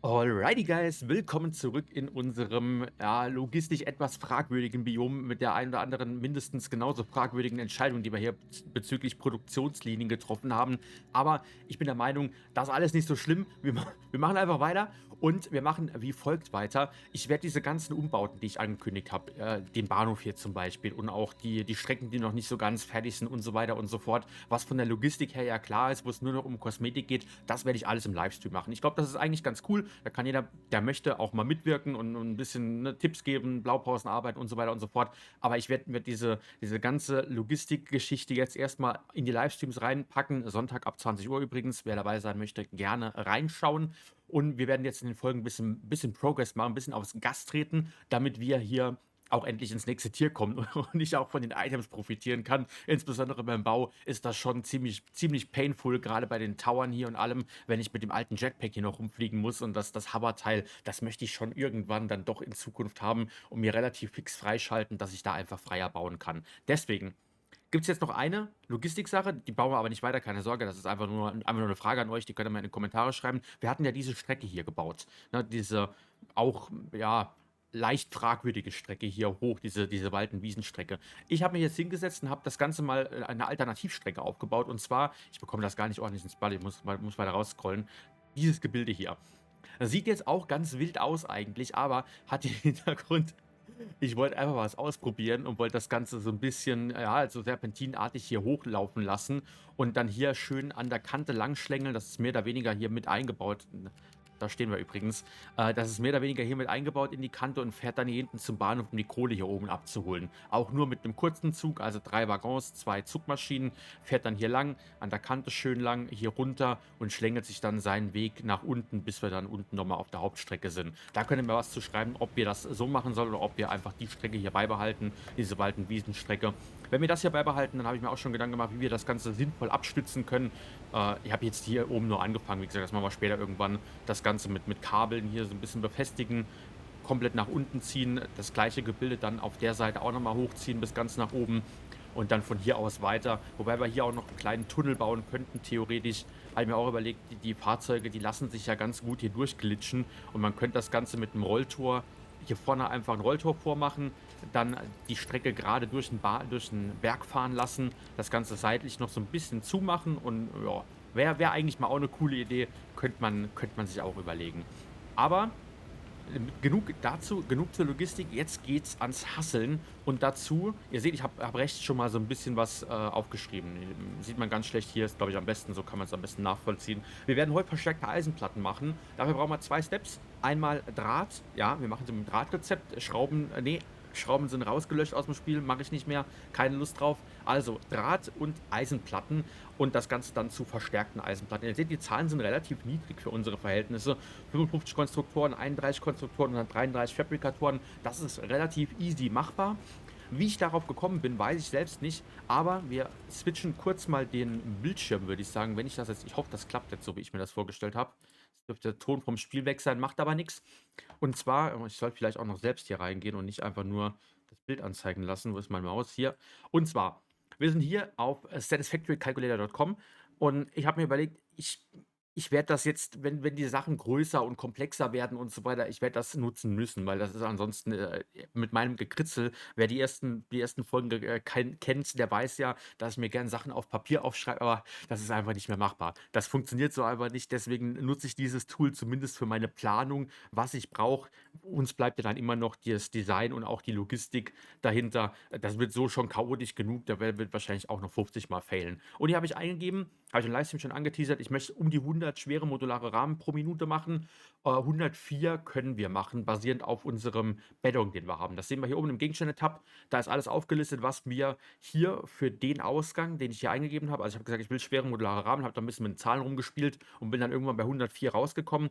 Alrighty, guys, willkommen zurück in unserem ja, logistisch etwas fragwürdigen Biom mit der einen oder anderen mindestens genauso fragwürdigen Entscheidung, die wir hier bezüglich Produktionslinien getroffen haben. Aber ich bin der Meinung, das ist alles nicht so schlimm. Wir machen einfach weiter und wir machen wie folgt weiter. Ich werde diese ganzen Umbauten, die ich angekündigt habe, den Bahnhof hier zum Beispiel und auch die Strecken, die noch nicht so ganz fertig sind und so weiter und so fort, was von der Logistik her ja klar ist, wo es nur noch um Kosmetik geht, das werde ich alles im Livestream machen. Ich glaube, das ist eigentlich ganz cool. Da kann jeder, der möchte, auch mal mitwirken und ein bisschen, ne, Tipps geben, Blaupausenarbeit und so weiter und so fort. Aber ich werde diese ganze Logistikgeschichte jetzt erstmal in die Livestreams reinpacken. Sonntag ab 20 Uhr übrigens. Wer dabei sein möchte, gerne reinschauen. Und wir werden jetzt in den Folgen ein bisschen Progress machen, ein bisschen aufs Gas treten, damit wir hier auch endlich ins nächste Tier kommen und ich auch von den Items profitieren kann. Insbesondere beim Bau ist das schon ziemlich painful, gerade bei den Towern hier und allem, wenn ich mit dem alten Jetpack hier noch rumfliegen muss und das Hover-Teil, das möchte ich schon irgendwann dann doch in Zukunft haben und mir relativ fix freischalten, dass ich da einfach freier bauen kann. Deswegen gibt es jetzt noch eine Logistik-Sache, die bauen wir aber nicht weiter, keine Sorge, das ist einfach nur eine Frage an euch, die könnt ihr mal in die Kommentare schreiben. Wir hatten ja diese Strecke hier gebaut, ne, diese auch, ja, leicht fragwürdige Strecke hier hoch, diese Wald-und-Wiesen-Strecke. Ich habe mich jetzt hingesetzt und habe das Ganze mal eine Alternativstrecke aufgebaut. Und zwar, ich bekomme das gar nicht ordentlich ins Bild, ich muss weiter rausscrollen. Dieses Gebilde hier. Das sieht jetzt auch ganz wild aus eigentlich, aber hat den Hintergrund, ich wollte einfach was ausprobieren und wollte das Ganze so ein bisschen, ja, halt so serpentinartig hier hochlaufen lassen und dann hier schön an der Kante langschlängeln. Das ist mehr oder weniger hier mit eingebaut. Da stehen wir übrigens. Das ist mehr oder weniger hier mit eingebaut in die Kante und fährt dann hier hinten zum Bahnhof, um die Kohle hier oben abzuholen. Auch nur mit einem kurzen Zug, also 3 Waggons, 2 Zugmaschinen, fährt dann hier lang, an der Kante schön lang, hier runter und schlängelt sich dann seinen Weg nach unten, bis wir dann unten nochmal auf der Hauptstrecke sind. Da könnt ihr mir was zu schreiben, ob wir das so machen sollen oder ob wir einfach die Strecke hier beibehalten, diese Wald- und Wiesenstrecke. Wenn wir das hier beibehalten, dann habe ich mir auch schon Gedanken gemacht, wie wir das Ganze sinnvoll abstützen können. Ich habe jetzt hier oben nur angefangen, wie gesagt, das machen wir später irgendwann, das Ganze mit Kabeln hier so ein bisschen befestigen, komplett nach unten ziehen, das gleiche Gebilde dann auf der Seite auch nochmal hochziehen bis ganz nach oben und dann von hier aus weiter. Wobei wir hier auch noch einen kleinen Tunnel bauen könnten, theoretisch. Habe ich mir auch überlegt, die Fahrzeuge, die lassen sich ja ganz gut hier durchglitschen und man könnte das Ganze mit einem Rolltor hier vorne einfach ein Rolltor vormachen, dann die Strecke gerade durch 'n Berg fahren lassen, das Ganze seitlich noch so ein bisschen zumachen und ja, wäre eigentlich mal auch eine coole Idee, könnte man sich auch überlegen. Aber genug dazu, genug zur Logistik. Jetzt geht's ans Hasseln und dazu, ihr seht, ich habe rechts schon mal so ein bisschen was, aufgeschrieben. Sieht man ganz schlecht hier, ist, glaube ich, am besten, so kann man es am besten nachvollziehen. Wir werden heute verstärkte Eisenplatten machen. Dafür brauchen wir 2 Steps. Einmal Draht, ja, wir machen so 'n Drahtrezept. Schrauben sind rausgelöscht aus dem Spiel, mache ich nicht mehr, keine Lust drauf. Also Draht und Eisenplatten und das Ganze dann zu verstärkten Eisenplatten. Ihr seht, die Zahlen sind relativ niedrig für unsere Verhältnisse. 55 Konstruktoren, 31 Konstruktoren und dann 33 Fabrikatoren. Das ist relativ easy machbar. Wie ich darauf gekommen bin, weiß ich selbst nicht, aber wir switchen kurz mal den Bildschirm, würde ich sagen, wenn ich hoffe, das klappt jetzt so, wie ich mir das vorgestellt habe. Es dürfte der Ton vom Spiel weg sein, macht aber nichts. Und zwar, ich sollte vielleicht auch noch selbst hier reingehen und nicht einfach nur das Bild anzeigen lassen. Wo ist meine Maus? Hier. Und zwar, wir sind hier auf satisfactorycalculator.com und ich habe mir überlegt, ich werde das jetzt, wenn die Sachen größer und komplexer werden und so weiter, ich werde das nutzen müssen, weil das ist ansonsten, mit meinem Gekritzel, wer die ersten Folgen kennt, der weiß ja, dass ich mir gerne Sachen auf Papier aufschreibe, aber das ist einfach nicht mehr machbar. Das funktioniert so einfach nicht, deswegen nutze ich dieses Tool zumindest für meine Planung, was ich brauche. Uns bleibt ja dann immer noch das Design und auch die Logistik dahinter. Das wird so schon chaotisch genug, da wird wahrscheinlich auch noch 50 Mal failen. Und hier habe ich eingegeben, habe ich im Livestream schon angeteasert, ich möchte um die 100 schwere modulare Rahmen pro Minute machen. 104 können wir machen, basierend auf unserem Bedding, den wir haben. Das sehen wir hier oben im Gegenstände-Tab. Da ist alles aufgelistet, was wir hier für den Ausgang, den ich hier eingegeben habe, also ich habe gesagt, ich will schwere modulare Rahmen, habe da ein bisschen mit den Zahlen rumgespielt und bin dann irgendwann bei 104 rausgekommen.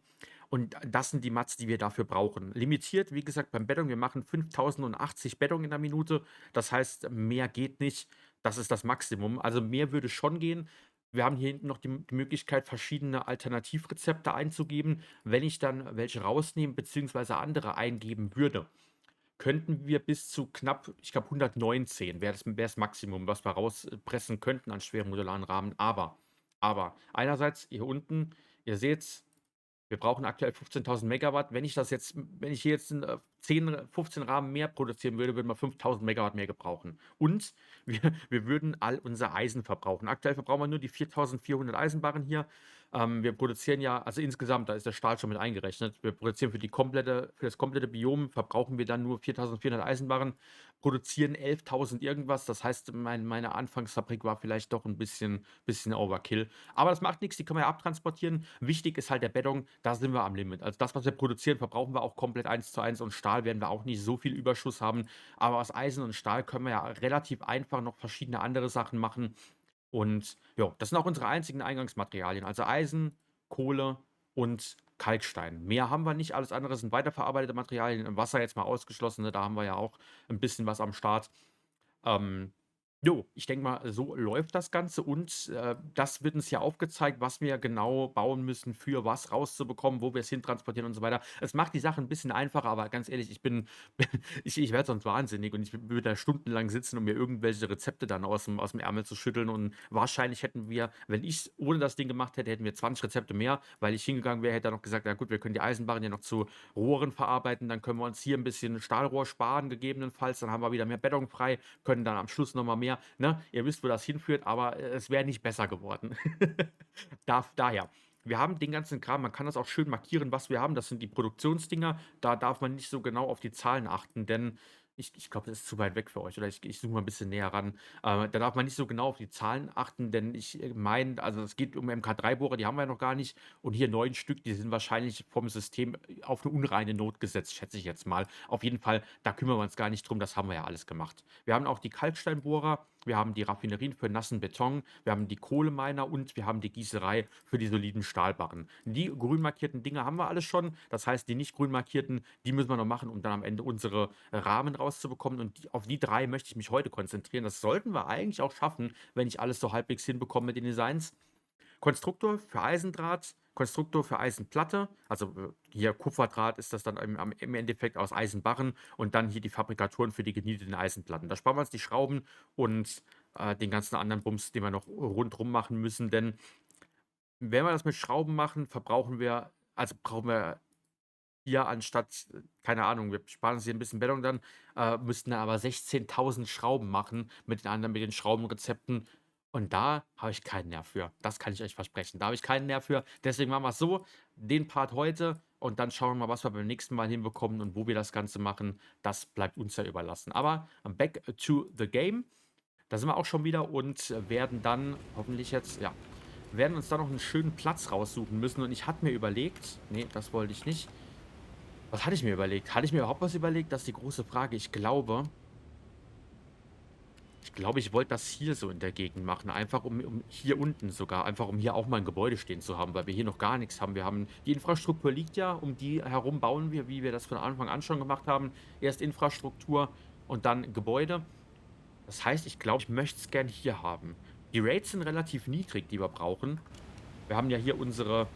Und das sind die Mats, die wir dafür brauchen. Limitiert, wie gesagt, beim Bedding, wir machen 5080 Bedding in der Minute. Das heißt, mehr geht nicht. Das ist das Maximum. Also mehr würde schon gehen. Wir haben hier hinten noch die Möglichkeit, verschiedene Alternativrezepte einzugeben. Wenn ich dann welche rausnehmen beziehungsweise andere eingeben würde, könnten wir bis zu knapp, ich glaube 119 wäre das Maximum, was wir rauspressen könnten an schweren modularen Rahmen. Aber einerseits hier unten, ihr seht's, Wir brauchen aktuell 15.000 Megawatt. Wenn ich hier jetzt 10, 15 Rahmen mehr produzieren würde, würden wir 5.000 Megawatt mehr gebrauchen. Und wir würden all unser Eisen verbrauchen. Aktuell verbrauchen wir nur die 4.400 Eisenbarren hier. Wir produzieren ja, also insgesamt, da ist der Stahl schon mit eingerechnet. Wir produzieren für das komplette Biom verbrauchen wir dann nur 4.400 Eisenbarren, produzieren 11.000 irgendwas. Das heißt, meine Anfangsfabrik war vielleicht doch ein bisschen Overkill. Aber das macht nichts, die können wir ja abtransportieren. Wichtig ist halt der Beton, da sind wir am Limit. Also das, was wir produzieren, verbrauchen wir auch komplett 1:1 und Stahl werden wir auch nicht so viel Überschuss haben. Aber aus Eisen und Stahl können wir ja relativ einfach noch verschiedene andere Sachen machen. Und ja, das sind auch unsere einzigen Eingangsmaterialien. Also Eisen, Kohle und Kalkstein. Mehr haben wir nicht, alles andere sind weiterverarbeitete Materialien. Im Wasser jetzt mal ausgeschlossen, ne? Da haben wir ja auch ein bisschen was am Start. Ähm, jo, ich denke mal, so läuft das Ganze und, das wird uns ja aufgezeigt, was wir genau bauen müssen, für was rauszubekommen, wo wir es hintransportieren und so weiter. Es macht die Sache ein bisschen einfacher, aber ganz ehrlich, ich werde sonst wahnsinnig und ich würde da stundenlang sitzen, um mir irgendwelche Rezepte dann aus dem Ärmel zu schütteln und wahrscheinlich hätten wir, wenn ich's ohne das Ding gemacht hätte, hätten wir 20 Rezepte mehr, weil ich hingegangen wäre, hätte dann noch gesagt: „Ja gut, wir können die Eisenbarren ja noch zu Rohren verarbeiten, dann können wir uns hier ein bisschen Stahlrohr sparen gegebenenfalls, dann haben wir wieder mehr Beton frei, können dann am Schluss noch mal mehr, ne? Ihr wisst, wo das hinführt, aber, es wäre nicht besser geworden. Daher, wir haben den ganzen Kram, man kann das auch schön markieren, was wir haben. Das sind die Produktionsdinger. Da darf man nicht so genau auf die Zahlen achten, denn ich glaube, das ist zu weit weg für euch oder ich zoome mal ein bisschen näher ran. Da darf man nicht so genau auf die Zahlen achten, denn ich, meine, also, es geht um MK3-Bohrer, die haben wir ja noch gar nicht und hier 9 Stück, die sind wahrscheinlich vom System auf eine unreine Not gesetzt, schätze ich jetzt mal. Auf jeden Fall, da kümmern wir uns gar nicht drum, das haben wir ja alles gemacht. Wir haben auch die Kalksteinbohrer, wir haben die Raffinerien für nassen Beton, wir haben die Kohleminer und wir haben die Gießerei für die soliden Stahlbarren. Die grün markierten Dinge haben wir alle schon. Das heißt, die nicht grün markierten, die müssen wir noch machen, um dann am Ende unsere Rahmen rauszubekommen. Und auf die drei möchte ich mich heute konzentrieren. Das sollten wir eigentlich auch schaffen, wenn ich alles so halbwegs hinbekomme mit den Designs. Konstruktor für Eisendraht, Konstruktor für Eisenplatte, also hier Kupferdraht ist das dann im Endeffekt aus Eisenbarren und dann hier die Fabrikatoren für die genieteten Eisenplatten. Da sparen wir uns die Schrauben und den ganzen anderen Bums, den wir noch rundrum machen müssen, denn wenn wir das mit Schrauben machen, brauchen wir hier anstatt, keine Ahnung, wir sparen uns hier ein bisschen Beton dann, müssten da aber 16.000 Schrauben machen mit den Schraubenrezepten. Und da habe ich keinen Nerv für. Das kann ich euch versprechen. Da habe ich keinen Nerv für. Deswegen machen wir es so, den Part heute und dann schauen wir mal, was wir beim nächsten Mal hinbekommen und wo wir das Ganze machen. Das bleibt uns ja überlassen. Aber back to the game. Da sind wir auch schon wieder und werden dann hoffentlich jetzt, ja, werden uns da noch einen schönen Platz raussuchen müssen. Und ich hatte mir überlegt, nee, das wollte ich nicht. Was hatte ich mir überlegt? Hatte ich mir überhaupt was überlegt? Das ist die große Frage. Ich glaube, ich wollte das hier so in der Gegend machen, einfach um hier unten sogar, einfach um hier auch mal ein Gebäude stehen zu haben, weil wir hier noch gar nichts haben. Wir haben die Infrastruktur liegt ja, um die herum bauen wir, wie wir das von Anfang an schon gemacht haben. Erst Infrastruktur und dann Gebäude. Das heißt, ich glaube, ich möchte es gern hier haben. Die Rates sind relativ niedrig, die wir brauchen. Wir haben ja hier unsere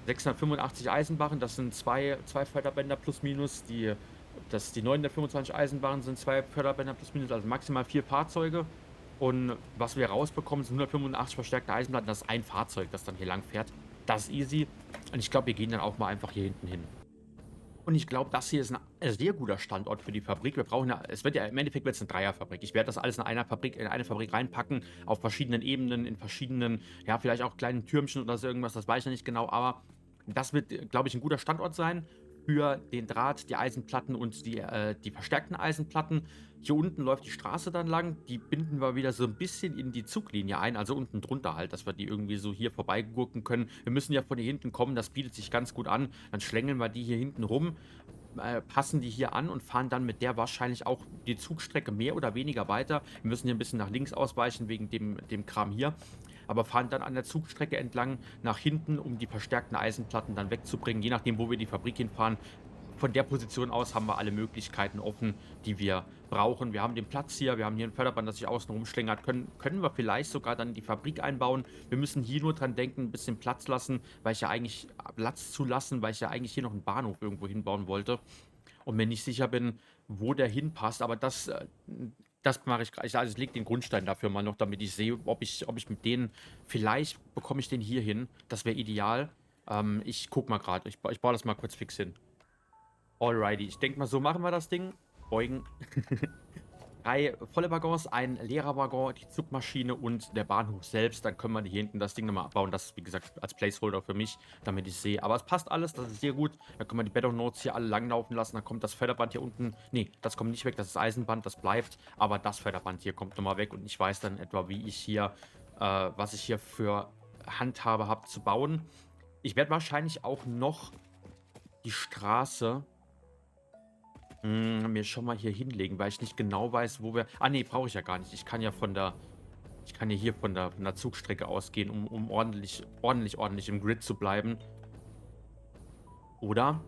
685 Eisenbarren, das sind zwei Förderbänder plus minus. Die 925 Eisenbarren sind zwei Förderbänder plus minus, also maximal 4 Fahrzeuge. Und was wir rausbekommen, sind 185 verstärkte Eisenplatten. Das ist ein Fahrzeug, das dann hier lang fährt. Das ist easy. Und ich glaube, wir gehen dann auch mal einfach hier hinten hin. Und ich glaube, das hier ist ein sehr guter Standort für die Fabrik. Wir brauchen ja, es wird ja im Endeffekt wird's 'ne Dreierfabrik. Ich werde das alles in eine Fabrik reinpacken, auf verschiedenen Ebenen, in verschiedenen, ja, vielleicht auch kleinen Türmchen oder so irgendwas, das weiß ich noch nicht genau, aber das wird, glaube ich, ein guter Standort sein für den Draht, die Eisenplatten und die verstärkten Eisenplatten. Hier unten läuft die Straße dann lang, die binden wir wieder so ein bisschen in die Zuglinie ein, also unten drunter halt, dass wir die irgendwie so hier vorbeigurken können. Wir müssen ja von hier hinten kommen, das bietet sich ganz gut an. Dann schlängeln wir die hier hinten rum, passen die hier an und fahren dann mit der wahrscheinlich auch die Zugstrecke mehr oder weniger weiter. Wir müssen hier ein bisschen nach links ausweichen wegen dem Kram hier, aber fahren dann an der Zugstrecke entlang nach hinten, um die verstärkten Eisenplatten dann wegzubringen, je nachdem, wo wir die Fabrik hinfahren. Von der Position aus haben wir alle Möglichkeiten offen, die wir brauchen. Wir haben den Platz hier, wir haben hier ein Förderband, das sich außen rumschlängert. Können wir vielleicht sogar dann die Fabrik einbauen. Wir müssen hier nur dran denken, ein bisschen Platz lassen, weil ich ja eigentlich Platz zu lassen, weil ich ja eigentlich hier noch einen Bahnhof irgendwo hinbauen wollte und mir nicht sicher bin, wo der hinpasst. Aber das mache ich grad. Also, ich lege den Grundstein dafür mal noch, damit ich sehe, ob ich mit denen vielleicht bekomme ich den hier hin. Das wäre ideal. Ich guck mal gerade. Ich baue das mal kurz fix hin. Alrighty. Ich denke mal, so machen wir das Ding. Beugen. 3 volle Waggons, ein leerer Waggon, die Zugmaschine und der Bahnhof selbst. Dann können wir hier hinten das Ding nochmal abbauen. Das ist, wie gesagt, als Placeholder für mich, damit ich sehe. Aber es passt alles, das ist sehr gut. Dann können wir die Beton Notes hier alle langlaufen lassen. Dann kommt das Förderband hier unten. Nee, das kommt nicht weg, das ist Eisenband, das bleibt. Aber das Förderband hier kommt nochmal weg. Und ich weiß dann etwa, wie ich hier, was ich hier für Handhabe habe zu bauen. Ich werde wahrscheinlich auch noch die Straße mir schon mal hier hinlegen, weil ich nicht genau weiß, wo wir. Ah, nee, brauche ich ja gar nicht. Ich kann ja ich kann ja hier von der Zugstrecke ausgehen, um ordentlich im Grid zu bleiben. Oder?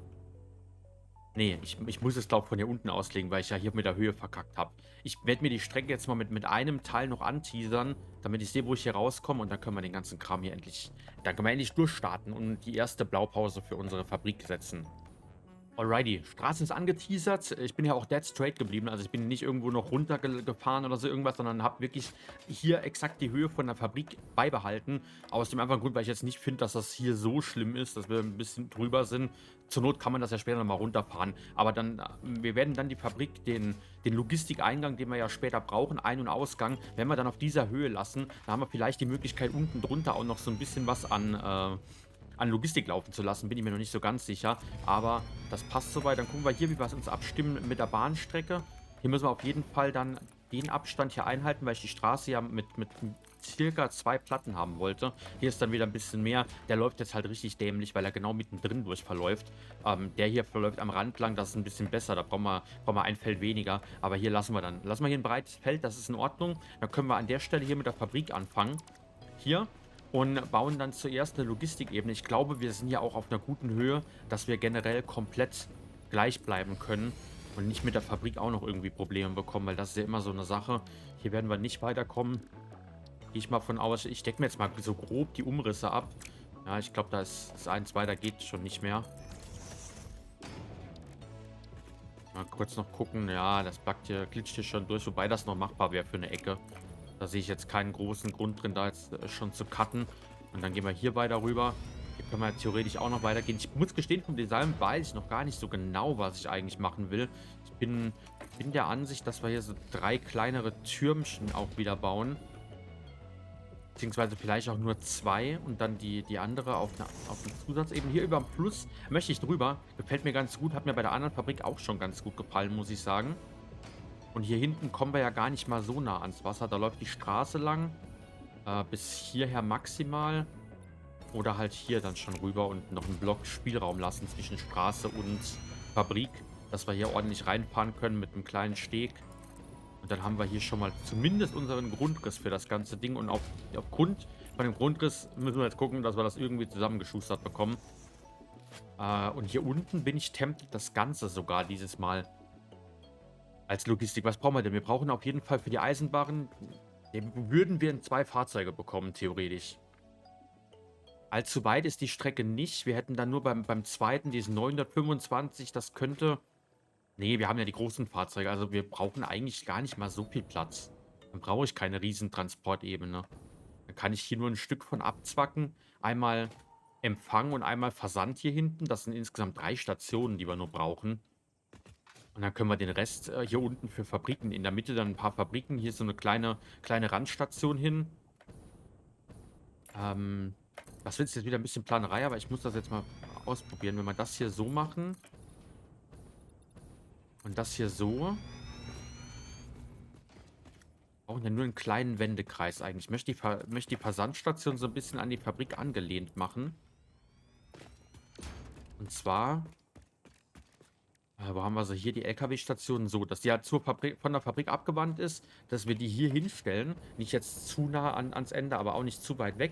Nee, ich muss es, glaube ich, von hier unten auslegen, weil ich ja hier mit der Höhe verkackt habe. Ich werde mir die Strecke jetzt mal mit einem Teil noch anteasern, damit ich sehe, wo ich hier rauskomme. Und dann können wir den ganzen Kram hier endlich. Dann können wir endlich durchstarten und die erste Blaupause für unsere Fabrik setzen. Alrighty, Straße ist angeteasert. Ich bin ja auch dead straight geblieben. Also ich bin nicht irgendwo noch runtergefahren oder so irgendwas, sondern habe wirklich hier exakt die Höhe von der Fabrik beibehalten. Aus dem einfachen Grund, weil ich jetzt nicht finde, dass das hier so schlimm ist, dass wir ein bisschen drüber sind. Zur Not kann man das ja später nochmal runterfahren. Aber dann, wir werden dann die Fabrik, den Logistikeingang, den wir ja später brauchen, Ein- und Ausgang, wenn wir dann auf dieser Höhe lassen, dann haben wir vielleicht die Möglichkeit, unten drunter auch noch so ein bisschen was an Logistik laufen zu lassen, bin ich mir noch nicht so ganz sicher. Aber das passt soweit. Dann gucken wir hier, wie wir es uns abstimmen mit der Bahnstrecke. Hier müssen wir auf jeden Fall dann den Abstand hier einhalten, weil ich die Straße ja mit circa 2 Platten haben wollte. Hier ist dann wieder ein bisschen mehr. Der läuft jetzt halt richtig dämlich, weil er genau mittendrin durch verläuft. Der hier verläuft am Rand lang, das ist ein bisschen besser. Da brauchen wir ein Feld weniger. Aber hier lassen wir dann. Lassen wir hier ein breites Feld, das ist in Ordnung. Dann können wir an der Stelle hier mit der Fabrik anfangen. Hier und bauen dann zuerst eine Logistikebene. Ich glaube, wir sind ja auch auf einer guten Höhe, dass wir generell komplett gleich bleiben können und nicht mit der Fabrik auch noch irgendwie Probleme bekommen, weil das ist ja immer so eine Sache. Hier werden wir nicht weiterkommen. Gehe ich mal von aus. Ich decke mir jetzt mal so grob die Umrisse ab. Ja, ich glaube, da ist das 1, 2, da geht schon nicht mehr. Mal kurz noch gucken. Ja, das backt hier, glitscht hier schon durch, wobei das noch machbar wäre für eine Ecke. Da sehe ich jetzt keinen großen Grund drin, da jetzt schon zu cutten. Und dann gehen wir hier weiter rüber. Hier können wir theoretisch auch noch weitergehen. Ich muss gestehen, vom Design weiß ich noch gar nicht so genau, was ich eigentlich machen will. Ich bin der Ansicht, dass wir hier so 3 kleinere Türmchen auch wieder bauen. Beziehungsweise vielleicht auch nur 2 und dann die andere auf einer Zusatzebene. Hier über dem Fluss möchte ich drüber. Gefällt mir ganz gut. Hat mir bei der anderen Fabrik auch schon ganz gut gefallen, muss ich sagen. Und hier hinten kommen wir ja gar nicht mal so nah ans Wasser. Da läuft die Straße lang. Bis hierher maximal. Oder halt hier dann schon rüber und noch einen Block Spielraum lassen zwischen Straße und Fabrik. Dass wir hier ordentlich reinfahren können mit einem kleinen Steg. Und dann haben wir hier schon mal zumindest unseren Grundriss für das ganze Ding. Und aufgrund von dem Grundriss müssen wir jetzt gucken, dass wir das irgendwie zusammengeschustert bekommen. Und hier unten bin ich tempted, das Ganze sogar dieses Mal als Logistik. Was brauchen wir denn? Wir brauchen auf jeden Fall für die Eisenbahn, würden wir in 2 Fahrzeuge bekommen, theoretisch. Allzu weit ist die Strecke nicht. Wir hätten dann nur beim zweiten, diesen 925, das könnte. Nee, wir haben ja die großen Fahrzeuge, also wir brauchen eigentlich gar nicht mal so viel Platz. Dann brauche ich keine Riesentransportebene. Dann kann ich hier nur ein Stück von abzwacken. Einmal Empfang und einmal Versand hier hinten. Das sind insgesamt 3 Stationen, die wir nur brauchen. Und dann können wir den Rest hier unten für Fabriken, in der Mitte dann ein paar Fabriken. Hier ist so eine kleine Randstation hin. Das wird jetzt wieder ein bisschen Planerei, aber ich muss das jetzt mal ausprobieren. Wenn wir das hier so machen und das hier so, brauchen wir nur einen kleinen Wendekreis eigentlich. Ich möchte die Versandstation so ein bisschen an die Fabrik angelehnt machen. Und zwar, wo haben wir sie? Hier die LKW-Station so, dass die halt von der Fabrik abgewandt ist, dass wir die hier hinstellen. Nicht jetzt zu nah ans Ende, aber auch nicht zu weit weg.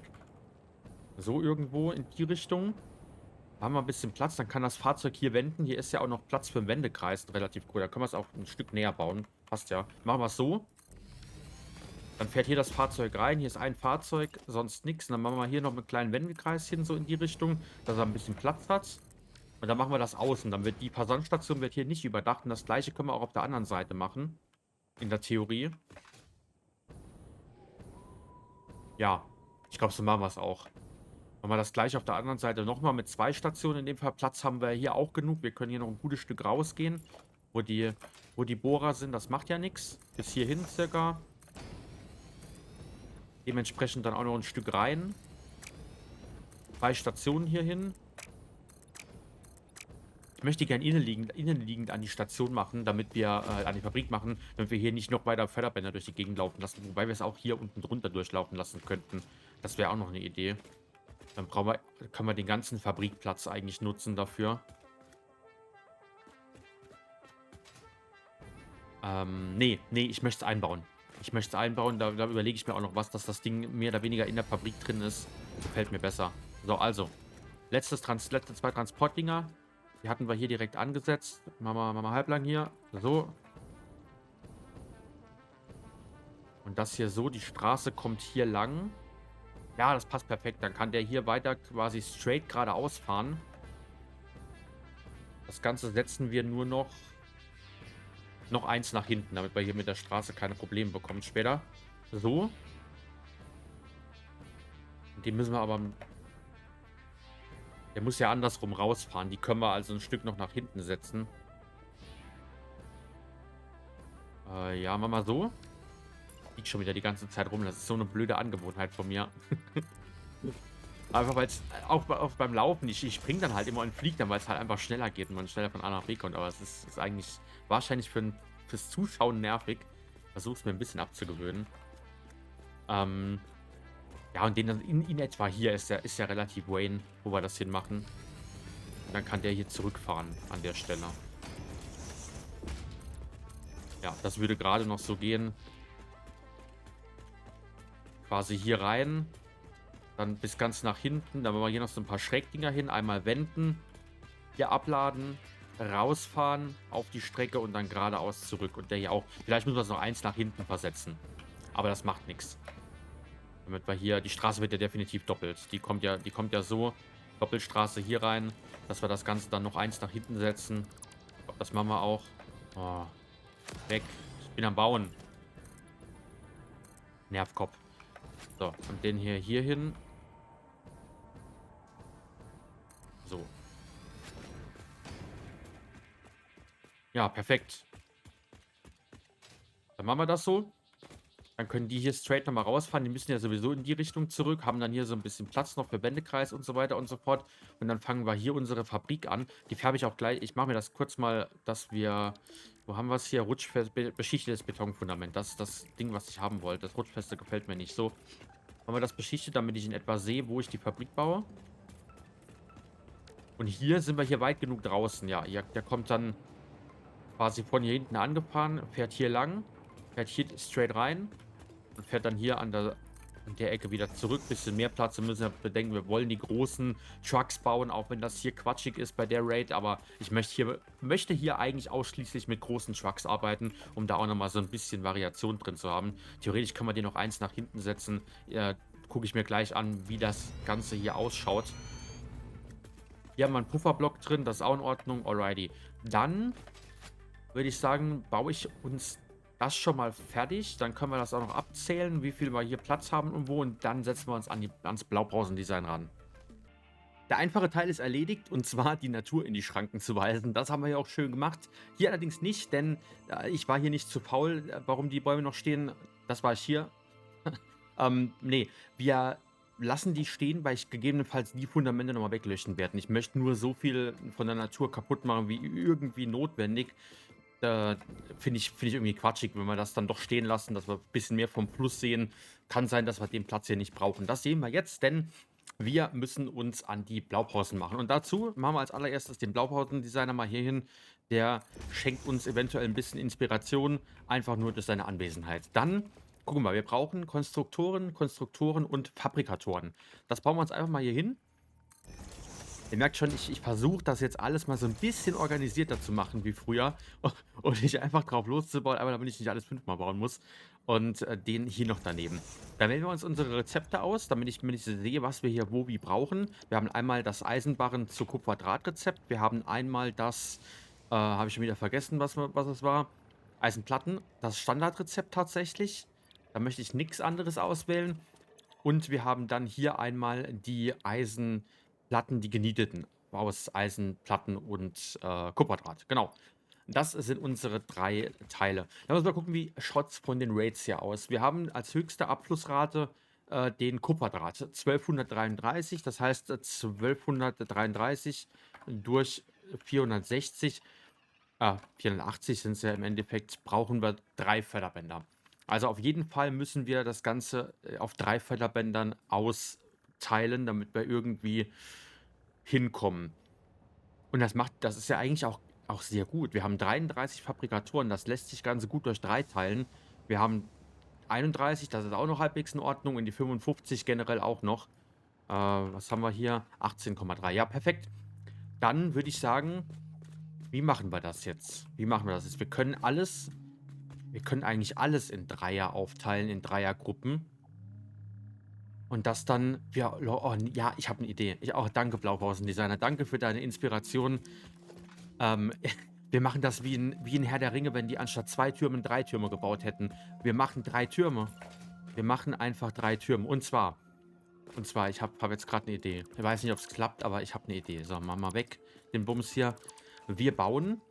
So irgendwo in die Richtung. Haben wir ein bisschen Platz, dann kann das Fahrzeug hier wenden. Hier ist ja auch noch Platz für einen Wendekreis, relativ cool. Da können wir es auch ein Stück näher bauen. Passt ja. Machen wir es so. Dann fährt hier das Fahrzeug rein. Hier ist ein Fahrzeug, sonst nichts. Dann machen wir hier noch einen kleinen Wendekreis hin, so in die Richtung, dass er ein bisschen Platz hat. Und dann machen wir das außen. Dann wird die Versandstation wird hier nicht überdacht. Und das gleiche können wir auch auf der anderen Seite machen. In der Theorie. Ja, ich glaube, so machen wir es auch. Machen wir das gleich auf der anderen Seite nochmal mit 2 Stationen. In dem Fall Platz haben wir hier auch genug. Wir können hier noch ein gutes Stück rausgehen, wo die wo die Bohrer sind. Das macht ja nichts. Bis hierhin circa. Dementsprechend dann auch noch ein Stück rein. 3 Stationen hierhin. Ich möchte gern innenliegend an die Station machen, damit wir an die Fabrik machen, damit wir hier nicht noch weiter Förderbänder durch die Gegend laufen lassen, wobei wir es auch hier unten drunter durchlaufen lassen könnten. Das wäre auch noch eine Idee. Dann können wir den ganzen Fabrikplatz eigentlich nutzen dafür. Nee, ich möchte es einbauen. Ich möchte es einbauen, da überlege ich mir auch noch was, dass das Ding mehr oder weniger in der Fabrik drin ist. Gefällt mir besser. So, also. Letzte 2 Transportdinger. Die hatten wir hier direkt angesetzt. Machen wir halblang hier. So. Und das hier so. Die Straße kommt hier lang. Ja, das passt perfekt. Dann kann der hier weiter quasi straight geradeaus fahren. Das Ganze setzen wir nur noch eins nach hinten, damit wir hier mit der Straße keine Probleme bekommen später. So. Und die müssen wir aber... Der muss ja andersrum rausfahren. Die können wir also ein Stück noch nach hinten setzen. Ja, machen wir so. Liegt schon wieder die ganze Zeit rum. Das ist so eine blöde Angewohnheit von mir. Einfach weil es auch beim Laufen, ich springe dann halt immer und fliege dann, weil es halt einfach schneller geht und man schneller von A nach B kommt. Aber es ist eigentlich wahrscheinlich fürs Zuschauen nervig. Versuche es mir ein bisschen abzugewöhnen. Ja, und den dann in etwa hier ist ja relativ Wayne, wo wir das hinmachen. Und dann kann der hier zurückfahren an der Stelle. Ja, das würde gerade noch so gehen. Quasi hier rein. Dann bis ganz nach hinten. Dann machen wir hier noch so ein paar Schrägdinger hin. Einmal wenden. Hier abladen. Rausfahren auf die Strecke und dann geradeaus zurück. Und der hier auch. Vielleicht müssen wir es noch eins nach hinten versetzen. Aber das macht nichts. Damit wir hier. Die Straße wird ja definitiv doppelt. Die kommt ja so. Doppelstraße hier rein. Dass wir das Ganze dann noch eins nach hinten setzen. Das machen wir auch. Oh, weg. Ich bin am Bauen. Nervkopf. So, und den hier hin. So. Ja, perfekt. Dann machen wir das so. Dann können die hier straight nochmal rausfahren. Die müssen ja sowieso in die Richtung zurück. Haben dann hier so ein bisschen Platz noch für Wendekreis und so weiter und so fort. Und dann fangen wir hier unsere Fabrik an. Die färbe ich auch gleich. Ich mache mir das kurz mal, dass wir... Wo haben wir es hier? Rutschfest, beschichtetes Betonfundament. Das ist das Ding, was ich haben wollte. Das Rutschfeste gefällt mir nicht so. Haben wir das beschichtet, damit ich in etwa sehe, wo ich die Fabrik baue. Und hier sind wir hier weit genug draußen. Ja, der kommt dann quasi von hier hinten angefahren, fährt hier lang, fährt hier straight rein und fährt dann hier an der Ecke wieder zurück. Bisschen mehr Platz. Wir müssen ja bedenken, wir wollen die großen Trucks bauen, auch wenn das hier quatschig ist bei der Raid. Aber ich möchte hier eigentlich ausschließlich mit großen Trucks arbeiten, um da auch nochmal so ein bisschen Variation drin zu haben. Theoretisch kann man den noch eins nach hinten setzen. Gucke ich mir gleich an, wie das Ganze hier ausschaut. Hier haben wir einen Pufferblock drin, das ist auch in Ordnung. Alrighty. Dann würde ich sagen, baue ich uns das schon mal fertig. Dann können wir das auch noch abzählen, wie viel wir hier Platz haben und wo. Und dann setzen wir uns ans Blaupausendesign ran. Der einfache Teil ist erledigt, und zwar die Natur in die Schranken zu weisen. Das haben wir ja auch schön gemacht. Hier allerdings nicht, denn ich war hier nicht zu faul, warum die Bäume noch stehen. Das war ich hier. Nee, wir lassen die stehen, weil ich gegebenenfalls die Fundamente nochmal weglöschen werde. Ich möchte nur so viel von der Natur kaputt machen, wie irgendwie notwendig. Finde ich irgendwie quatschig, wenn wir das dann doch stehen lassen, dass wir ein bisschen mehr vom Fluss sehen. Kann sein, dass wir den Platz hier nicht brauchen. Das sehen wir jetzt, denn wir müssen uns an die Blaupausen machen. Und dazu machen wir als allererstes den Blaupausendesigner mal hier hin. Der schenkt uns eventuell ein bisschen Inspiration, einfach nur durch seine Anwesenheit. Dann gucken wir, wir brauchen Konstruktoren und Fabrikatoren. Das bauen wir uns einfach mal hier hin. Ihr merkt schon, ich versuche das jetzt alles mal so ein bisschen organisierter zu machen wie früher und nicht einfach drauf loszubauen, aber damit ich nicht alles 5-mal bauen muss. Und den hier noch daneben. Dann wählen wir uns unsere Rezepte aus, damit ich sehe, was wir hier wo wie brauchen. Wir haben einmal das Eisenbarren zu Kupferdrahtrezept. Wir haben einmal das, habe ich schon wieder vergessen, was es war. Eisenplatten, das Standardrezept tatsächlich. Da möchte ich nichts anderes auswählen. Und wir haben dann hier einmal die Eisenplatten, die genieteten, aus Eisenplatten und Kupferdraht. Genau. Das sind unsere 3 Teile. Dann müssen wir gucken, wie schaut's von den Rates hier aus. Wir haben als höchste Abflussrate den Kupferdraht, 1233. Das heißt, 1233 durch 460, 480 sind es ja im Endeffekt, brauchen wir 3 Förderbänder. Also auf jeden Fall müssen wir das Ganze auf 3 Förderbändern austeilen, damit wir irgendwie hinkommen. Und das ist ja eigentlich auch sehr gut. Wir haben 33 Fabrikatoren, das lässt sich ganz gut durch 3 teilen. Wir haben 31, das ist auch noch halbwegs in Ordnung, und die 55 generell auch noch. Was haben wir hier? 18,3. Ja, perfekt. Dann würde ich sagen, wie machen wir das jetzt? Wie machen wir das jetzt? Wir können eigentlich alles in Dreier aufteilen, in Dreiergruppen. Und das dann, ja, oh, ja, ich habe eine Idee. Danke, Blaupausendesigner. Danke für deine Inspiration. Ähm, wir machen das wie in Herr der Ringe, wenn die anstatt 2 Türmen 3 Türme gebaut hätten. Wir machen 3 Türme. Wir machen einfach 3 Türme. Und zwar, ich hab jetzt gerade eine Idee. Ich weiß nicht, ob es klappt, aber ich habe eine Idee. So, machen wir mal weg den Bums hier. Wir bauen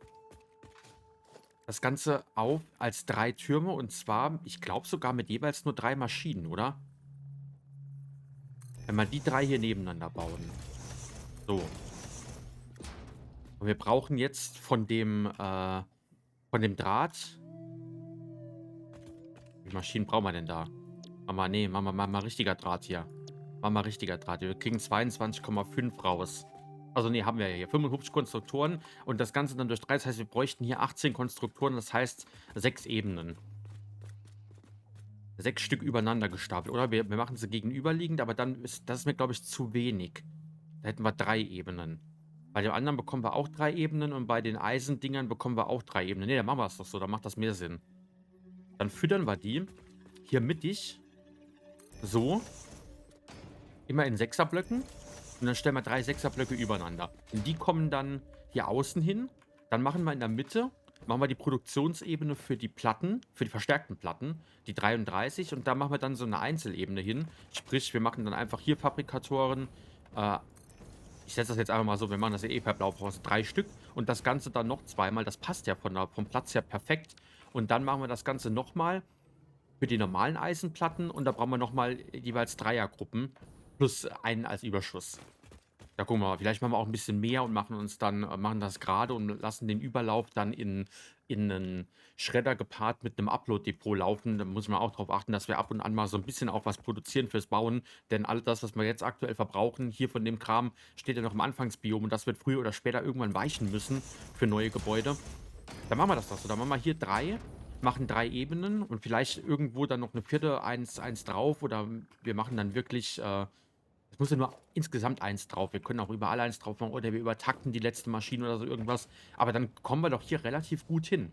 das Ganze auf als 3 Türme, und zwar, ich glaube sogar mit jeweils nur 3 Maschinen, oder? Wenn wir die 3 hier nebeneinander bauen. So. Und wir brauchen jetzt von dem Draht. Wie viele Maschinen brauchen wir denn da? Nee, machen wir mal richtiger Draht hier. Machen wir richtiger Draht. Wir kriegen 22,5 raus. Also nee, haben wir ja hier 55 Konstruktoren und das Ganze dann durch 3. Das heißt, wir bräuchten hier 18 Konstruktoren, das heißt 6 Ebenen. 6 Stück übereinander gestapelt. Oder wir machen sie gegenüberliegend, aber das ist mir, glaube ich, zu wenig. Da hätten wir 3 Ebenen. Bei dem anderen bekommen wir auch 3 Ebenen und bei den Eisendingern bekommen wir auch 3 Ebenen. Nee, dann machen wir es doch so, dann macht das mehr Sinn. Dann füttern wir die hier mittig. So. Immer in Sechserblöcken. Und dann stellen wir 3 Sechserblöcke übereinander. Und die kommen dann hier außen hin. Dann machen wir in der Mitte, machen wir die Produktionsebene für die Platten, für die verstärkten Platten, die 33. Und da machen wir dann so eine Einzelebene hin. Sprich, wir machen dann einfach hier Fabrikatoren. Ich setze das jetzt einfach mal so, wir machen das ja per Blaupause 3 Stück. Und das Ganze dann noch zweimal. Das passt ja vom Platz her perfekt. Und dann machen wir das Ganze nochmal für die normalen Eisenplatten. Und da brauchen wir nochmal jeweils Dreiergruppen. Plus einen als Überschuss. Da gucken wir mal. Vielleicht machen wir auch ein bisschen mehr und machen das gerade und lassen den Überlauf dann in einen Schredder gepaart mit einem Upload-Depot laufen. Da muss man auch darauf achten, dass wir ab und an mal so ein bisschen auch was produzieren fürs Bauen. Denn all das, was wir jetzt aktuell verbrauchen, hier von dem Kram, steht ja noch im Anfangsbiom. Und das wird früher oder später irgendwann weichen müssen für neue Gebäude. Dann machen wir das doch so. Dann machen wir hier 3, machen 3 Ebenen und vielleicht irgendwo dann noch eine vierte, eins drauf. Oder wir machen dann wirklich es muss ja nur insgesamt eins drauf. Wir können auch überall eins drauf machen oder wir übertakten die letzte Maschine oder so irgendwas. Aber dann kommen wir doch hier relativ gut hin.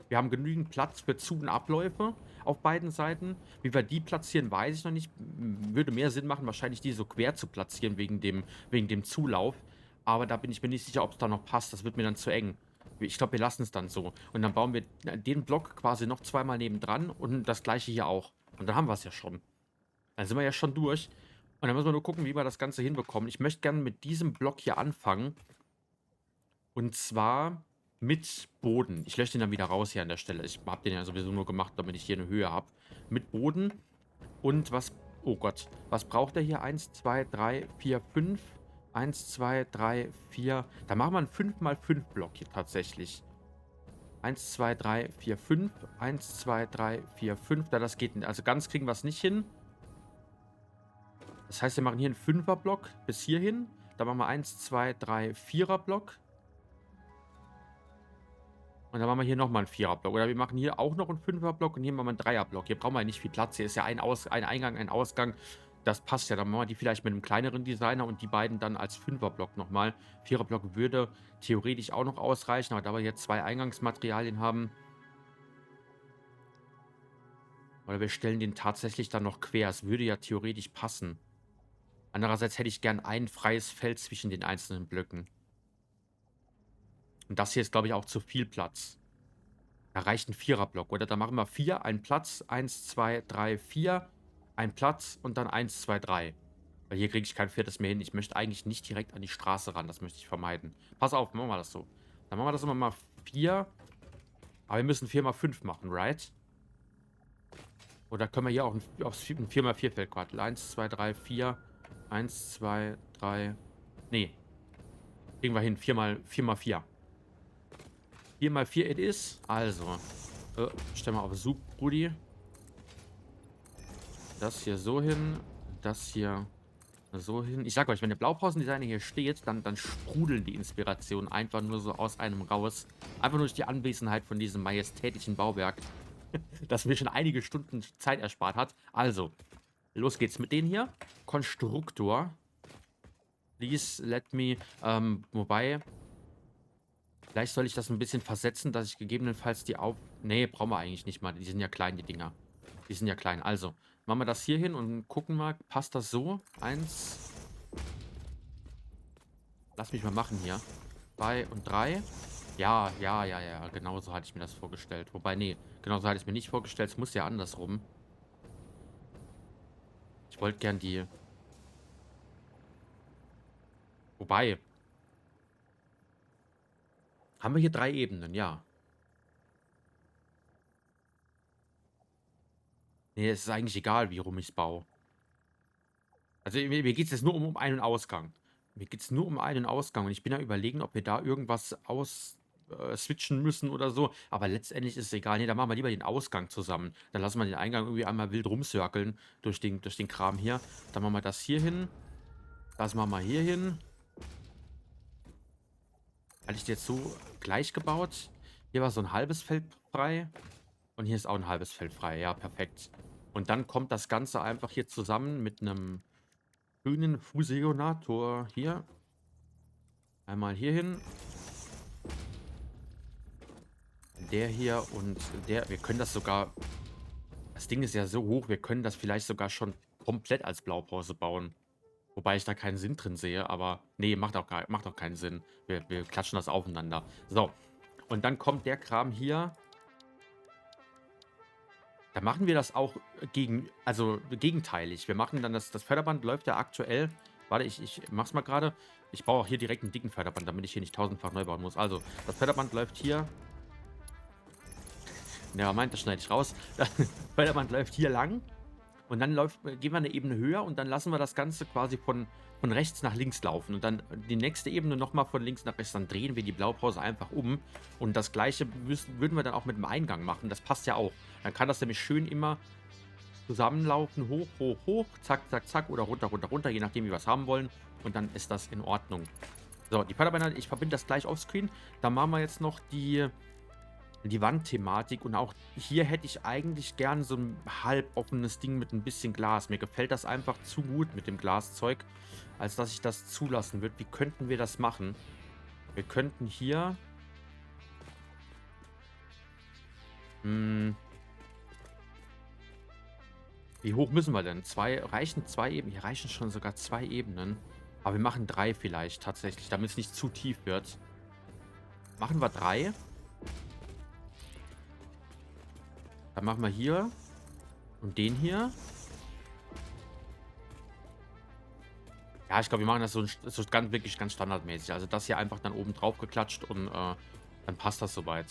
Wir haben genügend Platz für Zu- und Abläufe auf beiden Seiten. Wie wir die platzieren, weiß ich noch nicht. Würde mehr Sinn machen, wahrscheinlich die so quer zu platzieren wegen dem Zulauf. Aber da bin ich mir nicht sicher, ob es da noch passt. Das wird mir dann zu eng. Ich glaube, wir lassen es dann so. Und dann bauen wir den Block quasi noch zweimal nebendran und das gleiche hier auch. Und dann haben wir es ja schon. Dann sind wir ja schon durch. Und dann müssen wir nur gucken, wie wir das Ganze hinbekommen. Ich möchte gerne mit diesem Block hier anfangen. Und zwar mit Boden. Ich lösche den dann wieder raus hier an der Stelle. Ich habe den ja sowieso nur gemacht, damit ich hier eine Höhe habe. Mit Boden. Und was... Oh Gott. Was braucht er hier? 1, 2, 3, 4, 5. 1, 2, 3, 4. Da machen wir einen 5x5 Block hier tatsächlich. 1, 2, 3, 4, 5. 1, 2, 3, 4, 5. Da das geht nicht. Also ganz kriegen wir es nicht hin. Das heißt, wir machen hier einen 5er-Block bis hierhin. Dann machen wir 1, 2, 3, 4er-Block. Und dann machen wir hier nochmal einen 4er-Block. Oder wir machen hier auch noch einen 5er-Block und hier machen wir einen 3er-Block. Hier brauchen wir ja nicht viel Platz. Hier ist ja ein Eingang, ein Ausgang. Das passt ja. Dann machen wir die vielleicht mit einem kleineren Designer und die beiden dann als 5er-Block nochmal. 4er-Block würde theoretisch auch noch ausreichen, aber da wir jetzt 2 Eingangsmaterialien haben. Oder wir stellen den tatsächlich dann noch quer. Es würde ja theoretisch passen. Andererseits hätte ich gern ein freies Feld zwischen den einzelnen Blöcken. Und das hier ist, glaube ich, auch zu viel Platz. Da reicht ein 4er-Block, oder? Da machen wir 4, einen Platz. 1, 2, 3, 4. ein Platz und dann 1, 2, 3. Weil hier kriege ich kein viertes mehr hin. Ich möchte eigentlich nicht direkt an die Straße ran. Das möchte ich vermeiden. Pass auf, machen wir das so. Dann machen wir das immer mal 4. Aber wir müssen 4 mal 5 machen, right? Oder können wir hier auch ein 4 mal 4 Feld quaddeln? 1, 2, 3, 4. 1, 2, 3. Nee. Kriegen wir hin. 4 mal 4. 4 mal 4 it is. Also. Stell mal auf Sub, Brudi. Das hier so hin. Das hier so hin. Ich sag euch, wenn der Blaupausendesigner hier steht, dann sprudeln die Inspirationen einfach nur so aus einem raus. Einfach nur durch die Anwesenheit von diesem majestätischen Bauwerk, das mir schon einige Stunden Zeit erspart hat. Also, los geht's mit denen hier. Konstruktor. Please let me. Wobei, vielleicht soll ich das ein bisschen versetzen, dass ich gegebenenfalls die auf... Nee, brauchen wir eigentlich nicht mal. Die sind ja klein, die Dinger. Die sind ja klein. Also, machen wir das hier hin und gucken mal, passt das so? 1. Lass mich mal machen hier. 2 und 3. Ja, ja, ja, ja. Genauso hatte ich mir das vorgestellt. Wobei, nee, genauso hatte ich mir nicht vorgestellt. Es muss ja andersrum. Ich wollte gern die... Wobei, haben wir hier 3 Ebenen? Ja. Nee, es ist eigentlich egal, wie rum ich es baue. Also mir geht es jetzt nur um einen Ausgang. Mir geht es nur um einen Ausgang. Und ich bin ja überlegen, ob wir da irgendwas switchen müssen oder so. Aber letztendlich ist es egal. Nee, dann machen wir lieber den Ausgang zusammen. Dann lassen wir den Eingang irgendwie einmal wild rumcirkeln durch den Kram hier. Dann machen wir das hier hin. Das machen wir hier hin. Hatte ich die jetzt so gleich gebaut? Hier war so ein halbes Feld frei. Und hier ist auch ein halbes Feld frei. Ja, perfekt. Und dann kommt das Ganze einfach hier zusammen mit einem grünen Fusionator hier. Einmal hier hin. Der hier und der. Wir können das sogar... Das Ding ist ja so hoch, wir können das vielleicht sogar schon komplett als Blaupause bauen. Wobei ich da keinen Sinn drin sehe, aber... Nee, macht auch keinen Sinn. Wir klatschen das aufeinander. So. Und dann kommt der Kram hier. Da machen wir das auch gegenteilig. Wir machen dann das Förderband läuft ja aktuell. Warte, ich mach's mal gerade. Ich baue auch hier direkt einen dicken Förderband, damit ich hier nicht tausendfach neu bauen muss. Also, das Förderband läuft hier. Ja, meint, das schneide ich raus. Das Förderband läuft hier lang. Und dann gehen wir eine Ebene höher und dann lassen wir das Ganze quasi von rechts nach links laufen. Und dann die nächste Ebene nochmal von links nach rechts. Dann drehen wir die Blaupause einfach um. Und das gleiche würden wir dann auch mit dem Eingang machen. Das passt ja auch. Dann kann das nämlich schön immer zusammenlaufen. Hoch, hoch, hoch. Zack, zack, zack. Oder runter, runter, runter. Je nachdem, wie wir es haben wollen. Und dann ist das in Ordnung. So, die Förderbänder, ich verbinde das gleich offscreen. Dann machen wir jetzt noch die Wandthematik und auch hier hätte ich eigentlich gern so ein halboffenes Ding mit ein bisschen Glas. Mir gefällt das einfach zu gut mit dem Glaszeug, als dass ich das zulassen würde. Wie könnten wir das machen? Wir könnten hier... wie hoch müssen wir denn? Reichen 2 Ebenen? Hier reichen schon sogar 2 Ebenen. Aber wir machen 3 vielleicht tatsächlich, damit es nicht zu tief wird. Machen wir 3. Dann machen wir hier und den hier. Ja, ich glaube, wir machen das so wirklich ganz standardmäßig. Also das hier einfach dann oben drauf geklatscht und dann passt das soweit.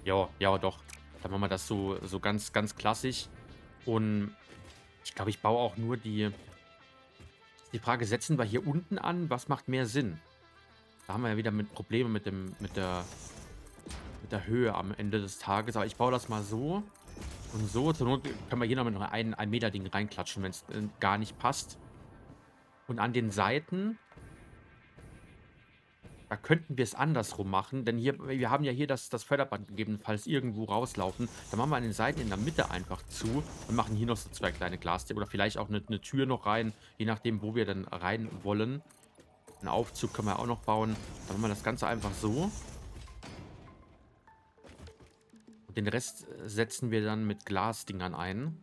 Ja, ja, doch. Dann machen wir das so ganz, ganz klassisch. Und ich glaube, ich baue auch nur die Frage, setzen wir hier unten an? Was macht mehr Sinn? Da haben wir ja wieder Probleme mit der Höhe am Ende des Tages. Aber ich baue das mal so und so. Zur Not können wir hier noch mit ein Meter Ding reinklatschen, wenn es gar nicht passt. Und an den Seiten, da könnten wir es andersrum machen. Denn hier, wir haben ja hier das Förderband gegebenenfalls irgendwo rauslaufen. Da machen wir an den Seiten in der Mitte einfach zu und machen hier noch so 2 kleine Glasdeckel. Oder vielleicht auch eine Tür noch rein, je nachdem, wo wir dann rein wollen. Einen Aufzug können wir auch noch bauen. Dann machen wir das Ganze einfach so. Und den Rest setzen wir dann mit Glasdingern ein.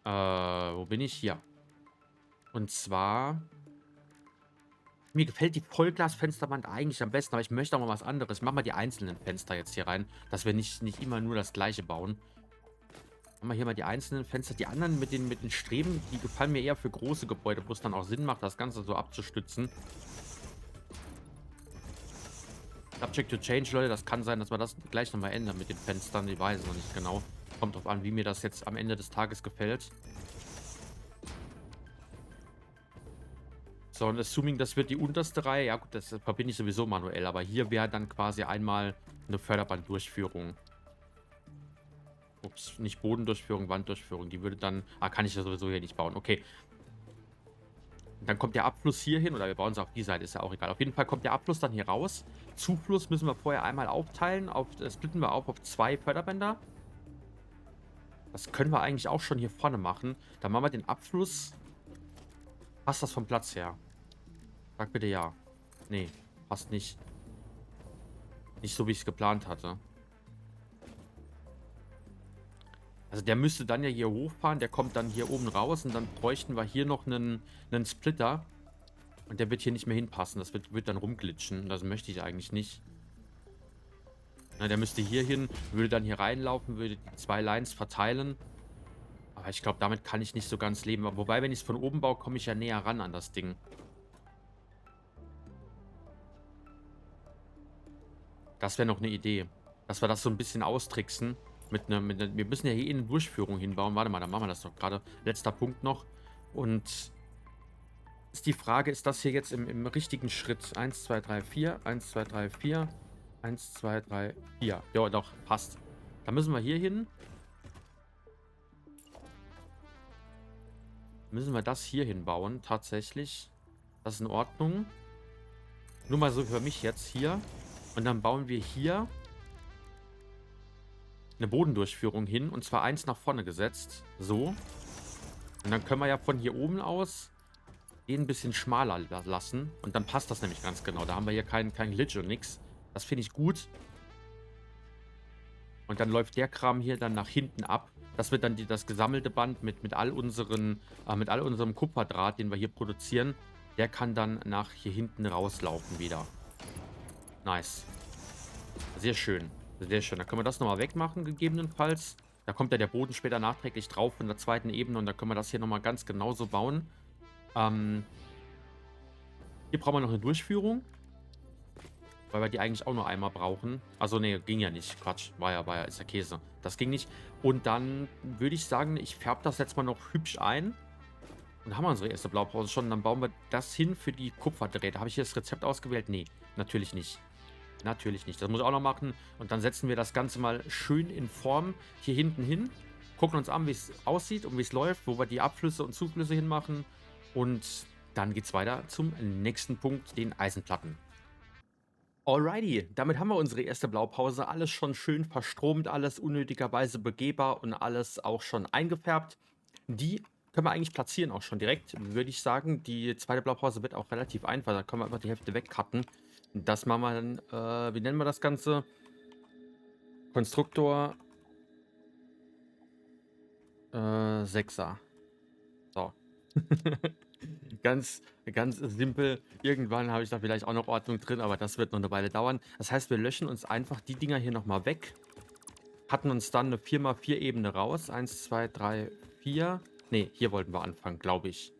Wo bin ich? Hier. Und zwar Mir gefällt die Vollglasfensterwand eigentlich am besten, aber ich möchte auch mal was anderes. Ich mache mal die einzelnen Fenster jetzt hier rein, dass wir nicht immer nur das Gleiche bauen. Machen wir hier mal die einzelnen Fenster. Die anderen mit den Streben, die gefallen mir eher für große Gebäude, wo es dann auch Sinn macht, das Ganze so abzustützen. Subject to change, Leute, das kann sein, dass wir das gleich nochmal ändern mit den Fenstern. Ich weiß es noch nicht genau. Kommt drauf an, wie mir das jetzt am Ende des Tages gefällt. So, und assuming, das wird die unterste Reihe. Ja gut, das verbinde ich sowieso manuell. Aber hier wäre dann quasi einmal eine Förderbanddurchführung. Ups, nicht Bodendurchführung, Wanddurchführung. Die würde dann... Ah, kann ich ja sowieso hier nicht bauen. Okay. Dann kommt der Abfluss hier hin. Oder wir bauen es auf die Seite, ist ja auch egal. Auf jeden Fall kommt der Abfluss dann hier raus. Zufluss müssen wir vorher einmal aufteilen. Splitten wir auf 2 Förderbänder. Das können wir eigentlich auch schon hier vorne machen. Dann machen wir den Abfluss. Passt das vom Platz her? Sag bitte ja. Nee, passt nicht. Nicht so, wie ich es geplant hatte. Also der müsste dann ja hier hochfahren. Der kommt dann hier oben raus. Und dann bräuchten wir hier noch einen Splitter. Und der wird hier nicht mehr hinpassen. Das wird dann rumglitschen. Das möchte ich eigentlich nicht. Na, der müsste hier hin, würde dann hier reinlaufen, würde die 2 Lines verteilen. Aber ich glaube, damit kann ich nicht so ganz leben. Wobei, wenn ich es von oben baue, komme ich ja näher ran an das Ding. Das wäre noch eine Idee. Dass wir das so ein bisschen austricksen. Wir müssen ja hier eine Durchführung hinbauen. Warte mal, dann machen wir das doch gerade. Letzter Punkt noch. Und ist die Frage, ist das hier jetzt im richtigen Schritt? 1, 2, 3, 4. 1, 2, 3, 4. 1, 2, 3, 4. Ja, doch, passt. Dann müssen wir hier hin. Müssen wir das hier hinbauen, tatsächlich. Das ist in Ordnung. Nur mal so für mich jetzt hier. Und dann bauen wir hier eine Bodendurchführung hin. Und zwar 1 nach vorne gesetzt. So. Und dann können wir ja von hier oben aus den ein bisschen schmaler lassen. Und dann passt das nämlich ganz genau. Da haben wir hier kein Glitch und nix. Das finde ich gut. Und dann läuft der Kram hier dann nach hinten ab. Das wird dann das gesammelte Band mit all unserem Kupferdraht, den wir hier produzieren. Der kann dann nach hier hinten rauslaufen wieder. Nice. Sehr schön. Sehr schön. Dann können wir das nochmal wegmachen, gegebenenfalls. Da kommt ja der Boden später nachträglich drauf von der zweiten Ebene. Und dann können wir das hier nochmal ganz genauso bauen. Hier brauchen wir noch eine Durchführung. Weil wir die eigentlich auch nur einmal brauchen. Also, nee, ging ja nicht. Quatsch. War ja, ist ja Käse. Das ging nicht. Und dann würde ich sagen, ich färbe das jetzt mal noch hübsch ein. Und dann haben wir unsere erste Blaupause schon. Dann bauen wir das hin für die Kupferdrähte. Habe ich hier das Rezept ausgewählt? Nee, natürlich nicht. Natürlich nicht. Das muss ich auch noch machen. Und dann setzen wir das Ganze mal schön in Form hier hinten hin. Gucken uns an, wie es aussieht und wie es läuft. Wo wir die Abflüsse und Zuflüsse hinmachen. Und dann geht es weiter zum nächsten Punkt, den Eisenplatten. Alrighty, damit haben wir unsere erste Blaupause. Alles schon schön verstromt, alles unnötigerweise begehbar und alles auch schon eingefärbt. Die können wir eigentlich platzieren auch schon direkt, würde ich sagen. Die zweite Blaupause wird auch relativ einfach. Da können wir einfach die Hälfte wegcutten. Das machen wir dann, wie nennen wir das Ganze? Konstruktor 6er. So. Ganz simpel. Irgendwann habe ich da vielleicht auch noch Ordnung drin, aber das wird noch eine Weile dauern. Das heißt, wir löschen uns einfach die Dinger hier nochmal weg. Hatten uns dann eine 4x4 Ebene raus. 1, 2, 3, 4. Ne, hier wollten wir anfangen, glaube ich.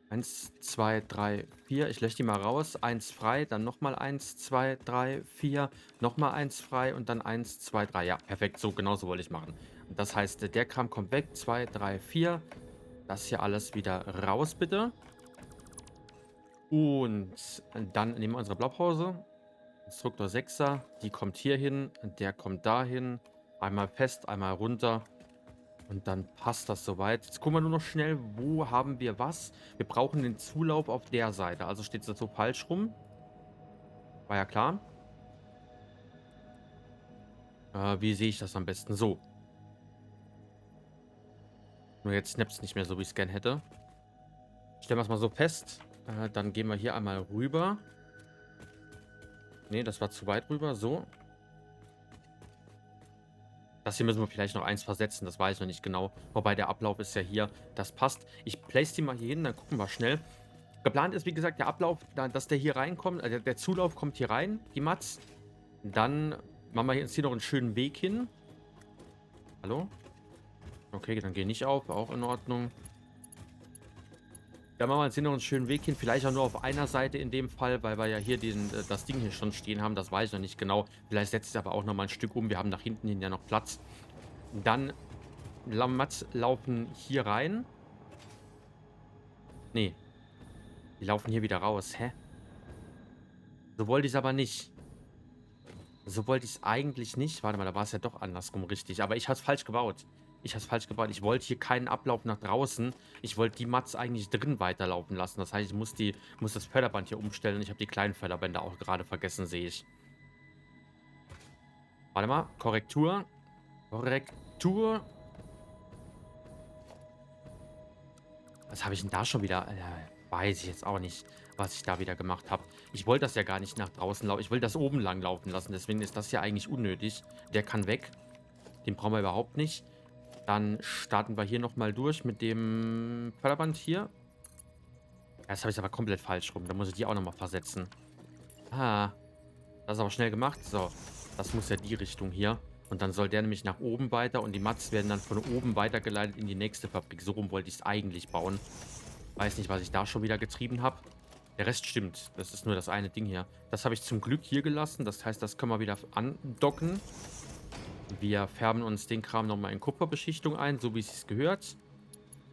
1, 2, 3, 4. Ich lösche die mal raus. 1 frei, dann nochmal 1, 2, 3, 4. Nochmal 1 frei und dann 1, 2, 3. Ja, perfekt. So, genauso wollte ich machen. Und das heißt, der Kram kommt weg. 2, 3, 4. Das hier alles wieder raus, bitte. Und dann nehmen wir unsere Blaupause. Konstruktor 6er. Die kommt hier hin. Der kommt dahin. Einmal fest, einmal runter. Und dann passt das soweit. Jetzt gucken wir nur noch schnell, wo haben wir was. Wir brauchen den Zulauf auf der Seite. Also steht es so falsch rum. War ja klar. Wie sehe ich das am besten? So. Nur jetzt snappt es nicht mehr so, wie ich es gern hätte. Stellen wir es mal so fest. Dann gehen wir hier einmal rüber. Ne, das war zu weit rüber. So. Das hier müssen wir vielleicht noch eins versetzen. Das weiß ich noch nicht genau. Wobei der Ablauf ist ja hier. Das passt. Ich place die mal hier hin. Dann gucken wir schnell. Geplant ist, wie gesagt, der Ablauf, dass der hier reinkommt, der Zulauf kommt hier rein, die Mats. Dann machen wir jetzt hier noch einen schönen Weg hin. Hallo? Okay, dann geh nicht auf, auch in Ordnung. Dann machen wir jetzt hier noch einen schönen Weg hin, vielleicht auch nur auf einer Seite in dem Fall, weil wir ja hier das Ding hier schon stehen haben, das weiß ich noch nicht genau. Vielleicht setzt es aber auch noch mal ein Stück um, wir haben nach hinten hin ja noch Platz. Dann Mats laufen hier rein. Nee, die laufen hier wieder raus. Hä? So wollte ich es aber nicht. So wollte ich es eigentlich nicht. Warte mal, da war es ja doch andersrum richtig. Aber ich habe es falsch gebaut. Ich habe es falsch gebaut. Ich wollte hier keinen Ablauf nach draußen. Ich wollte die Mats eigentlich drin weiterlaufen lassen. Das heißt, ich muss das Förderband hier umstellen. Ich habe die kleinen Förderbänder auch gerade vergessen, sehe ich. Warte mal. Korrektur. Korrektur. Was habe ich denn da schon wieder? Weiß ich jetzt auch nicht, was ich da wieder gemacht habe. Ich wollte das ja gar nicht nach draußen laufen. Ich wollte das oben lang laufen lassen. Deswegen ist das ja eigentlich unnötig. Der kann weg. Den brauchen wir überhaupt nicht. Dann starten wir hier nochmal durch mit dem Förderband hier. Das habe ich aber komplett falsch rum. Da muss ich die auch nochmal versetzen. Ah, das ist aber schnell gemacht. So, das muss ja die Richtung hier. Und dann soll der nämlich nach oben weiter und die Mats werden dann von oben weitergeleitet in die nächste Fabrik. So rum wollte ich es eigentlich bauen. Weiß nicht, was ich da schon wieder getrieben habe. Der Rest stimmt. Das ist nur das eine Ding hier. Das habe ich zum Glück hier gelassen. Das heißt, das können wir wieder andocken. Wir färben uns den Kram nochmal in Kupferbeschichtung ein, so wie es gehört.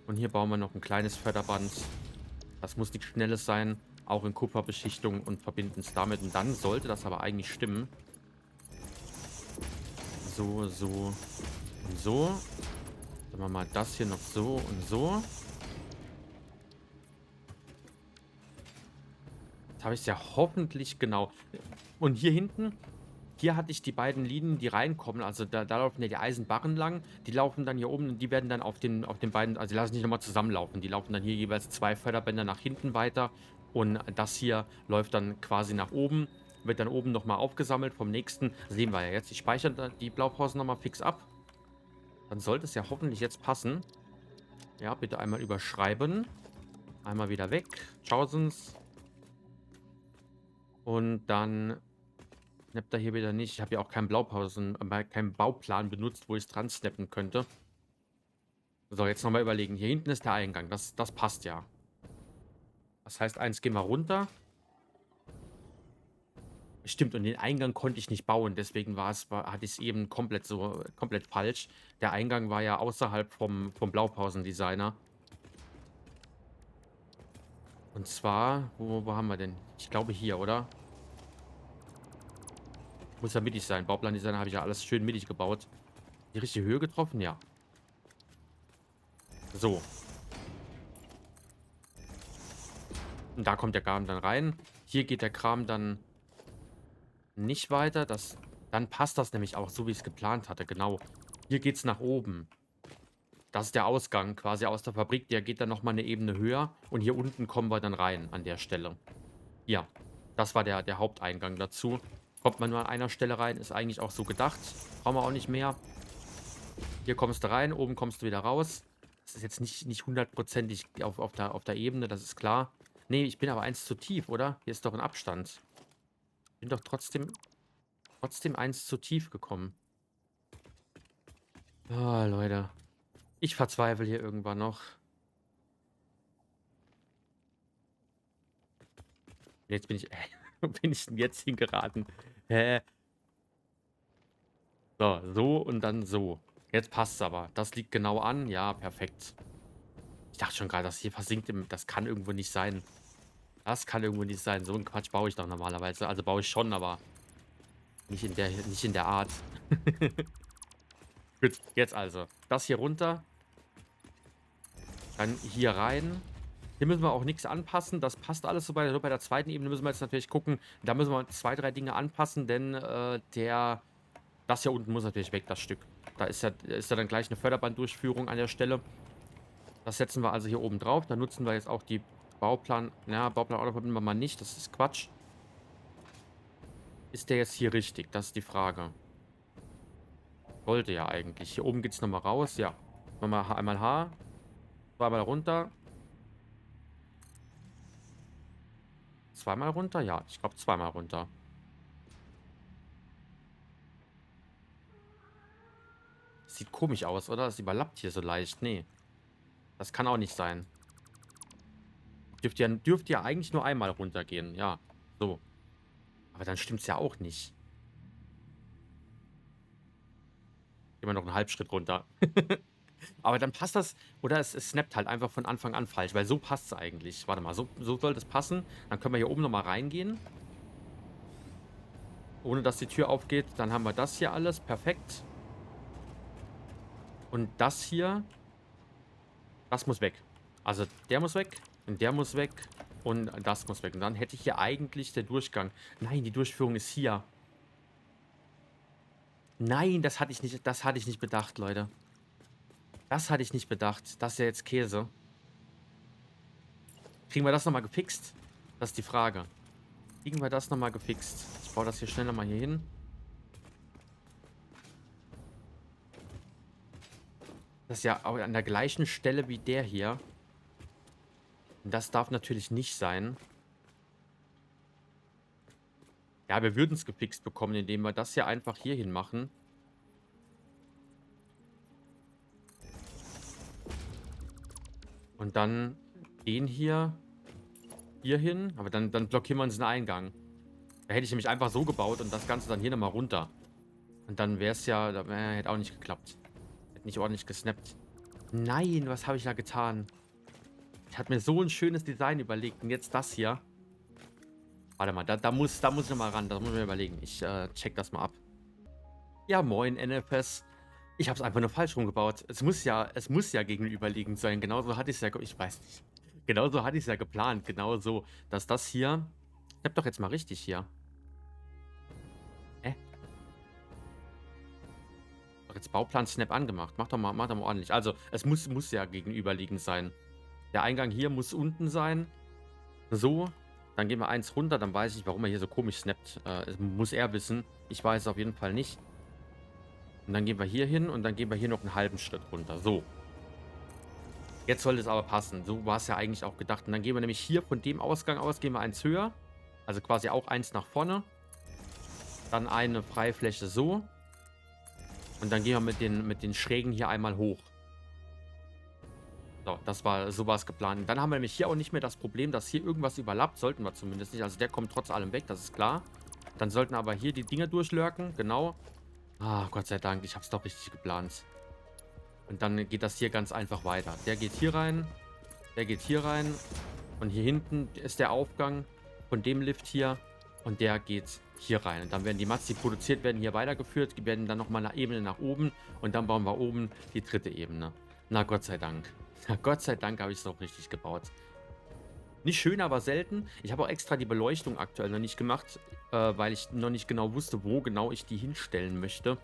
Und hier bauen wir noch ein kleines Förderband. Das muss nichts Schnelles sein. Auch in Kupferbeschichtung und verbinden es damit. Und dann sollte das aber eigentlich stimmen. So, so und so. Dann machen wir mal das hier noch so und so. Jetzt habe ich es ja hoffentlich genau. Und hier hinten, hier hatte ich die beiden Linien, die reinkommen. Also da laufen ja die Eisenbarren lang. Die laufen dann hier oben und die werden dann auf den beiden, also die lassen sich nochmal zusammenlaufen. Die laufen dann hier jeweils 2 Förderbänder nach hinten weiter. Und das hier läuft dann quasi nach oben. Wird dann oben nochmal aufgesammelt vom nächsten. Sehen wir ja jetzt. Ich speichere dann die Blaupausen nochmal fix ab. Dann sollte es ja hoffentlich jetzt passen. Ja, bitte einmal überschreiben. Einmal wieder weg. Tausends. Und dann snappt er hier wieder nicht. Ich habe ja auch keinen keinen Bauplan benutzt, wo ich es dran snappen könnte. So, jetzt nochmal überlegen. Hier hinten ist der Eingang. Das passt ja. Das heißt, eins gehen wir runter. Stimmt, und den Eingang konnte ich nicht bauen. Deswegen hatte ich es eben komplett falsch. Der Eingang war ja außerhalb vom Blaupausendesigner. Und zwar, wo haben wir denn? Ich glaube hier, oder? Muss ja mittig sein. Bauplandesigner habe ich ja alles schön mittig gebaut. Die richtige Höhe getroffen? Ja. So. Und da kommt der Kram dann rein. Hier geht der Kram dann nicht weiter. Dann passt das nämlich auch so, wie ich es geplant hatte. Genau. Hier geht es nach oben. Das ist der Ausgang quasi aus der Fabrik. Der geht dann nochmal eine Ebene höher. Und hier unten kommen wir dann rein an der Stelle. Ja, das war der Haupteingang dazu. Kommt man nur an einer Stelle rein, ist eigentlich auch so gedacht. Brauchen wir auch nicht mehr. Hier kommst du rein, oben kommst du wieder raus. Das ist jetzt nicht hundertprozentig auf der Ebene, das ist klar. Nee, ich bin aber eins zu tief, oder? Hier ist doch ein Abstand. Ich bin doch trotzdem eins zu tief gekommen. Ah, Leute. Ich verzweifle hier irgendwann noch. Jetzt bin ich... Wo bin ich denn jetzt hingeraten? Hä? So und dann so. Jetzt passt es aber. Das liegt genau an. Ja, perfekt. Ich dachte schon gerade, das hier versinkt das kann irgendwo nicht sein. Das kann irgendwo nicht sein. So einen Quatsch baue ich doch normalerweise. Also baue ich schon, aber nicht in der Art. Gut, jetzt also. Das hier runter. Dann hier rein. Hier müssen wir auch nichts anpassen. Das passt alles so bei der zweiten Ebene müssen wir jetzt natürlich gucken. Da müssen wir 2, 3 Dinge anpassen, denn das hier unten muss natürlich weg, das Stück. Da ist ja dann gleich eine Förderbanddurchführung an der Stelle. Das setzen wir also hier oben drauf. Da nutzen wir jetzt auch die Bauplan. Ja, Bauplan Auto verbinden wir mal nicht. Das ist Quatsch. Ist der jetzt hier richtig? Das ist die Frage. Sollte ja eigentlich. Hier oben geht es nochmal raus. Ja. Nochmal einmal H. Zweimal runter. zweimal runter? Ja, ich glaube zweimal runter. Sieht komisch aus, oder? Es überlappt hier so leicht. Nee, das kann auch nicht sein. Dürfte ja eigentlich nur einmal runtergehen. Ja, so. Aber dann stimmt's ja auch nicht. Immer noch einen Halbschritt runter. Aber dann passt das, oder es snappt halt einfach von Anfang an falsch, weil so passt es eigentlich. Warte mal, so soll das passen. Dann können wir hier oben nochmal reingehen, ohne dass die Tür aufgeht. Dann haben wir das hier alles, perfekt. Und das hier, das muss weg. Also der muss weg und der muss weg und das muss weg. Und dann hätte ich hier eigentlich der Durchgang. Nein, die Durchführung ist hier. Nein, das hatte ich nicht bedacht, Leute. Das hatte ich nicht bedacht. Das ist ja jetzt Käse. Kriegen wir das nochmal gefixt? Das ist die Frage. Kriegen wir das nochmal gefixt? Ich baue das hier schneller mal hier hin. Das ist ja auch an der gleichen Stelle wie der hier. Und das darf natürlich nicht sein. Ja, wir würden es gefixt bekommen, indem wir das hier einfach hier hin machen. Und dann den hier hin. Aber dann blockieren wir uns den Eingang. Da hätte ich nämlich einfach so gebaut und das Ganze dann hier nochmal runter. Und dann wäre es ja, hätte auch nicht geklappt. Hätte nicht ordentlich gesnappt. Nein, was habe ich da getan? Ich hatte mir so ein schönes Design überlegt. Und jetzt das hier. Warte mal, da muss ich nochmal ran. Da muss ich mir überlegen. Ich check das mal ab. Ja, moin, NFS. Ich habe es einfach nur falsch rumgebaut. Es muss ja gegenüberliegend sein. Genauso hatte ich es ja, ich weiß nicht. Genauso hatte ich es ja geplant. Genau so, dass das hier. Ich hab doch jetzt mal richtig hier. Doch jetzt Bauplan Snap angemacht. Mach doch mal ordentlich. Also, es muss ja gegenüberliegend sein. Der Eingang hier muss unten sein. So. Dann gehen wir eins runter. Dann weiß ich, warum er hier so komisch snappt. Muss er wissen. Ich weiß es auf jeden Fall nicht. Und dann gehen wir hier hin und dann gehen wir hier noch einen halben Schritt runter. So. Jetzt sollte es aber passen. So war es ja eigentlich auch gedacht. Und dann gehen wir nämlich hier von dem Ausgang aus, gehen wir eins höher. Also quasi auch eins nach vorne. Dann eine Freifläche so. Und dann gehen wir mit den Schrägen hier einmal hoch. So, so war es geplant. Dann haben wir nämlich hier auch nicht mehr das Problem, dass hier irgendwas überlappt. Sollten wir zumindest nicht. Also der kommt trotz allem weg, das ist klar. Dann sollten aber hier die Dinger durchlurken. Genau. Ah, Gott sei Dank, ich habe es doch richtig geplant. Und dann geht das hier ganz einfach weiter. Der geht hier rein. Der geht hier rein. Und hier hinten ist der Aufgang von dem Lift hier. Und der geht hier rein. Und dann werden die Mats, die produziert werden, hier weitergeführt. Die werden dann nochmal eine Ebene nach oben. Und dann bauen wir oben die dritte Ebene. Na, Gott sei Dank. Na, Gott sei Dank habe ich es auch richtig gebaut. Nicht schön, aber selten. Ich habe auch extra die Beleuchtung aktuell noch nicht gemacht, weil ich noch nicht genau wusste, wo genau ich die hinstellen möchte.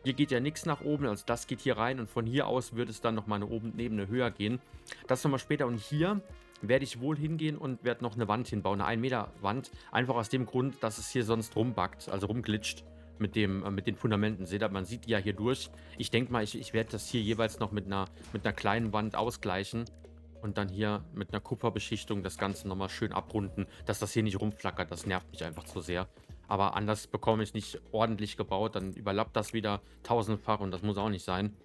Hier geht ja nichts nach oben, also das geht hier rein und von hier aus wird es dann nochmal eine Ebene höher gehen. Das nochmal später und hier werde ich wohl hingehen und werde noch eine Wand hinbauen, eine 1 Meter Wand. Einfach aus dem Grund, dass es hier sonst rumbackt, also rumglitscht mit den Fundamenten. Seht ihr, man sieht die ja hier durch. Ich denke mal, ich werde das hier jeweils noch mit einer kleinen Wand ausgleichen. Und dann hier mit einer Kupferbeschichtung das Ganze nochmal schön abrunden, dass das hier nicht rumflackert. Das nervt mich einfach zu sehr. Aber anders bekomme ich es nicht ordentlich gebaut. Dann überlappt das wieder tausendfach und das muss auch nicht sein.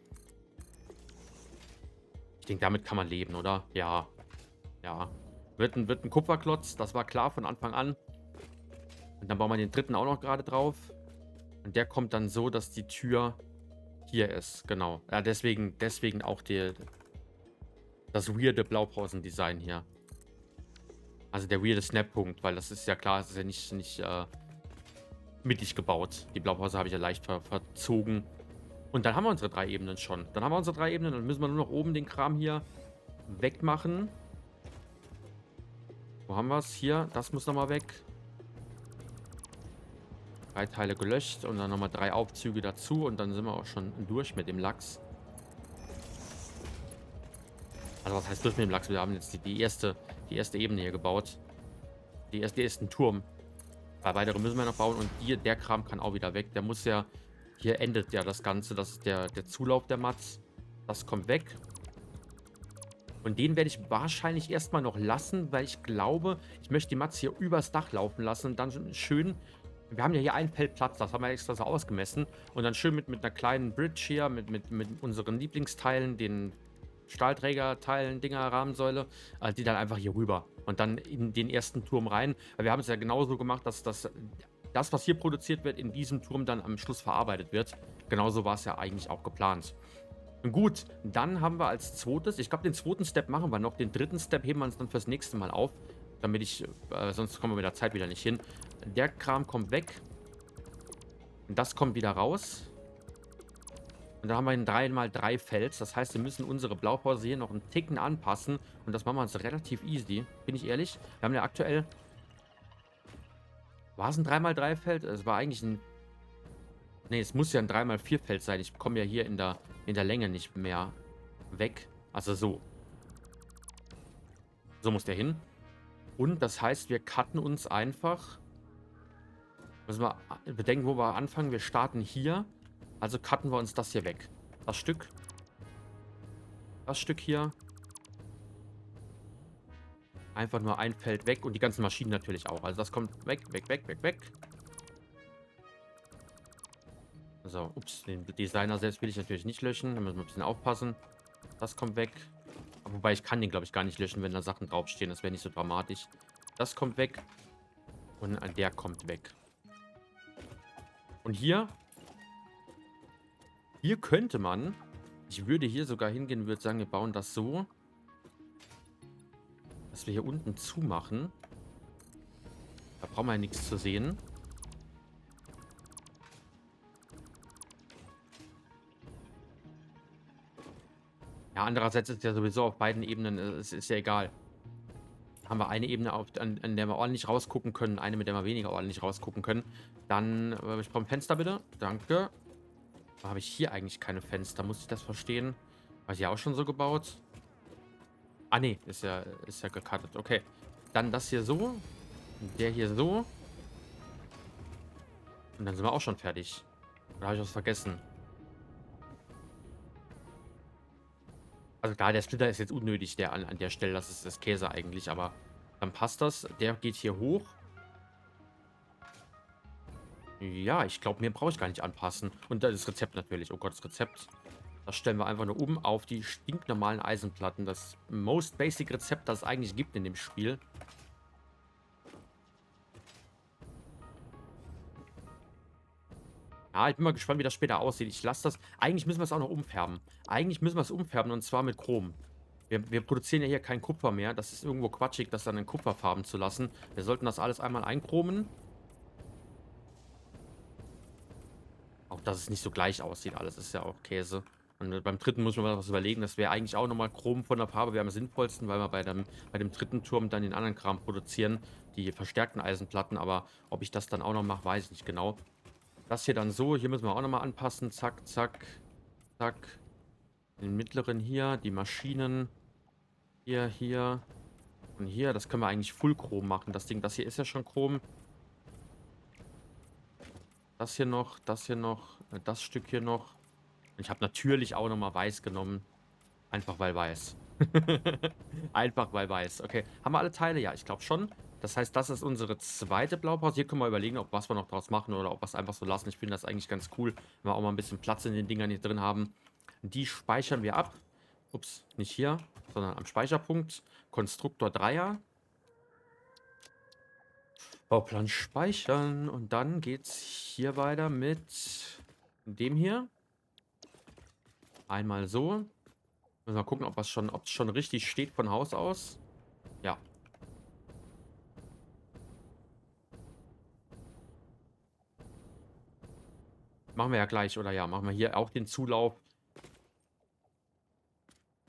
Ich denke, damit kann man leben, oder? Ja. Ja. Wird ein Kupferklotz, das war klar von Anfang an. Und dann bauen wir den dritten auch noch gerade drauf. Und der kommt dann so, dass die Tür hier ist. Genau. Ja, deswegen auch das weirde Blaupausen-Design hier. Also der weirde Snap-Punkt, weil das ist ja klar, es ist ja nicht mittig gebaut. Die Blaupause habe ich ja leicht verzogen. Und dann haben wir unsere 3 Ebenen schon. Dann haben wir unsere 3 Ebenen, dann müssen wir nur noch oben den Kram hier wegmachen. Wo haben wir es? Hier, das muss nochmal weg. 3 Teile gelöscht und dann nochmal 3 Aufzüge dazu und dann sind wir auch schon durch mit dem Lachs. Also was heißt durch mit dem Lachs? Wir haben jetzt die erste Ebene hier gebaut. Den ersten Turm. Weil weitere müssen wir noch bauen und der Kram kann auch wieder weg. Der muss ja, hier endet ja das Ganze. Das ist der Zulauf der Mats. Das kommt weg. Und den werde ich wahrscheinlich erstmal noch lassen, weil ich glaube, ich möchte die Mats hier übers Dach laufen lassen und dann schön, wir haben ja hier ein Feld Platz, das haben wir extra so ausgemessen. Und dann schön mit einer kleinen Bridge hier, mit unseren Lieblingsteilen, den Stahlträgerteilen, Dinger, Rahmensäule, die dann einfach hier rüber. Und dann in den ersten Turm rein. Weil wir haben es ja genauso gemacht, dass das, was hier produziert wird, in diesem Turm dann am Schluss verarbeitet wird. Genauso war es ja eigentlich auch geplant. Gut, dann haben wir als zweites, ich glaube, den zweiten Step machen wir noch. Den dritten Step heben wir uns dann fürs nächste Mal auf. Damit sonst kommen wir mit der Zeit wieder nicht hin. Der Kram kommt weg. Das kommt wieder raus. Und dann haben wir ein 3x3 Feld. Das heißt, wir müssen unsere Blaupause hier noch einen Ticken anpassen. Und das machen wir uns relativ easy. Bin ich ehrlich? Wir haben ja aktuell... War es ein 3x3 Feld? Es war eigentlich ein... Ne, es muss ja ein 3x4 Feld sein. Ich komme ja hier in der Länge nicht mehr weg. Also so. So muss der hin. Und das heißt, wir cutten uns einfach... Müssen wir bedenken, wo wir anfangen. Wir starten hier. Also cutten wir uns das hier weg. Das Stück. Das Stück hier. Einfach nur ein Feld weg. Und die ganzen Maschinen natürlich auch. Also das kommt weg, weg, weg, weg, weg. So, ups. Den Designer selbst will ich natürlich nicht löschen. Da müssen wir ein bisschen aufpassen. Das kommt weg. Wobei ich kann den, glaube ich, gar nicht löschen, wenn da Sachen draufstehen. Das wäre nicht so dramatisch. Das kommt weg. Und der kommt weg. Und hier könnte man, ich würde hier sogar hingehen und würde sagen, wir bauen das so, dass wir hier unten zumachen. Da brauchen wir ja nichts zu sehen. Ja, andererseits ist ja sowieso auf beiden Ebenen, es ist ja egal. Da haben wir eine Ebene, an der wir ordentlich rausgucken können, eine, mit der wir weniger ordentlich rausgucken können. Dann, ich brauche ein Fenster bitte. Danke. Da habe ich hier eigentlich keine Fenster, muss ich das verstehen? War ich ja auch schon so gebaut? Ah, nee, ist ja gecuttet. Okay. Dann das hier so. Der hier so. Und dann sind wir auch schon fertig. Oder habe ich was vergessen? Also klar, der Splitter ist jetzt unnötig, der an der Stelle. Das ist das Käse eigentlich, aber dann passt das. Der geht hier hoch. Ja, ich glaube, mehr brauche ich gar nicht anpassen. Und das Rezept natürlich. Oh Gott, das Rezept. Das stellen wir einfach nur um auf die stinknormalen Eisenplatten. Das most basic Rezept, das es eigentlich gibt in dem Spiel. Ja, ich bin mal gespannt, wie das später aussieht. Ich lasse das... Eigentlich müssen wir es auch noch umfärben. Eigentlich müssen wir es umfärben und zwar mit Chrom. Wir produzieren ja hier kein Kupfer mehr. Das ist irgendwo quatschig, das dann in Kupferfarben zu lassen. Wir sollten das alles einmal einchromen. Auch, dass es nicht so gleich aussieht. Alles ist ja auch Käse. Und beim dritten muss man mal was überlegen. Das wäre eigentlich auch nochmal Chrom von der Farbe. Wäre am sinnvollsten, weil wir bei dem dritten Turm dann den anderen Kram produzieren. Die verstärkten Eisenplatten. Aber ob ich das dann auch noch mache, weiß ich nicht genau. Das hier dann so. Hier müssen wir auch nochmal anpassen. Zack, zack, zack. Den mittleren hier. Die Maschinen. Hier, hier. Und hier. Das können wir eigentlich Full Chrom machen. Das Ding, das hier ist ja schon Chrom. Das hier noch, das Stück hier noch. Ich habe natürlich auch nochmal weiß genommen. Einfach weil weiß. Einfach weil weiß. Okay. Haben wir alle Teile? Ja, ich glaube schon. Das heißt, das ist unsere zweite Blaupause. Hier können wir überlegen, ob was wir noch draus machen oder ob wir es einfach so lassen. Ich finde das eigentlich ganz cool, wenn wir auch mal ein bisschen Platz in den Dingern hier drin haben. Die speichern wir ab. Ups, nicht hier, sondern am Speicherpunkt. Konstruktor 3er. Bauplan speichern. Und dann geht's hier weiter mit dem hier. Einmal so. Müssen wir mal gucken, ob es schon richtig steht von Haus aus. Ja. Machen wir ja gleich, oder ja, machen wir hier auch den Zulauf.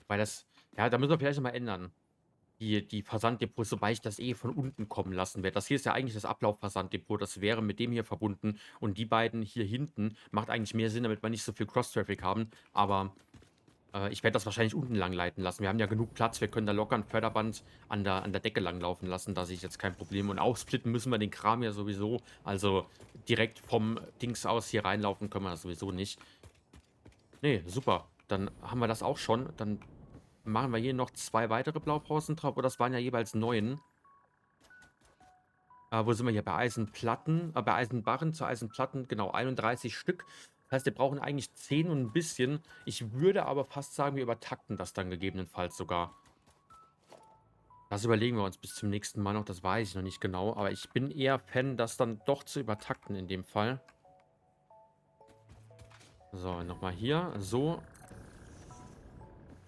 Weil das, ja, da müssen wir vielleicht noch mal ändern. Die Versanddepots, sobald ich das von unten kommen lassen werde. Das hier ist ja eigentlich das Ablaufversanddepot. Das wäre mit dem hier verbunden. Und die beiden hier hinten macht eigentlich mehr Sinn, damit wir nicht so viel Cross-Traffic haben. Aber ich werde das wahrscheinlich unten lang leiten lassen. Wir haben ja genug Platz. Wir können da locker ein Förderband an der Decke lang laufen lassen. Da sehe ich jetzt kein Problem. Und aufsplitten müssen wir den Kram ja sowieso. Also direkt vom Dings aus hier reinlaufen können wir das sowieso nicht. Nee, super. Dann haben wir das auch schon. Dann machen wir hier noch 2 weitere Blaupausen drauf. Oder das waren ja jeweils 9. Wo sind wir hier? Bei Eisenplatten, bei Eisenbarren zu Eisenplatten, genau, 31 Stück. Das heißt, wir brauchen eigentlich 10 und ein bisschen. Ich würde aber fast sagen, wir übertakten das dann gegebenenfalls sogar. Das überlegen wir uns bis zum nächsten Mal noch, das weiß ich noch nicht genau. Aber ich bin eher Fan, das dann doch zu übertakten in dem Fall. So, nochmal hier, so.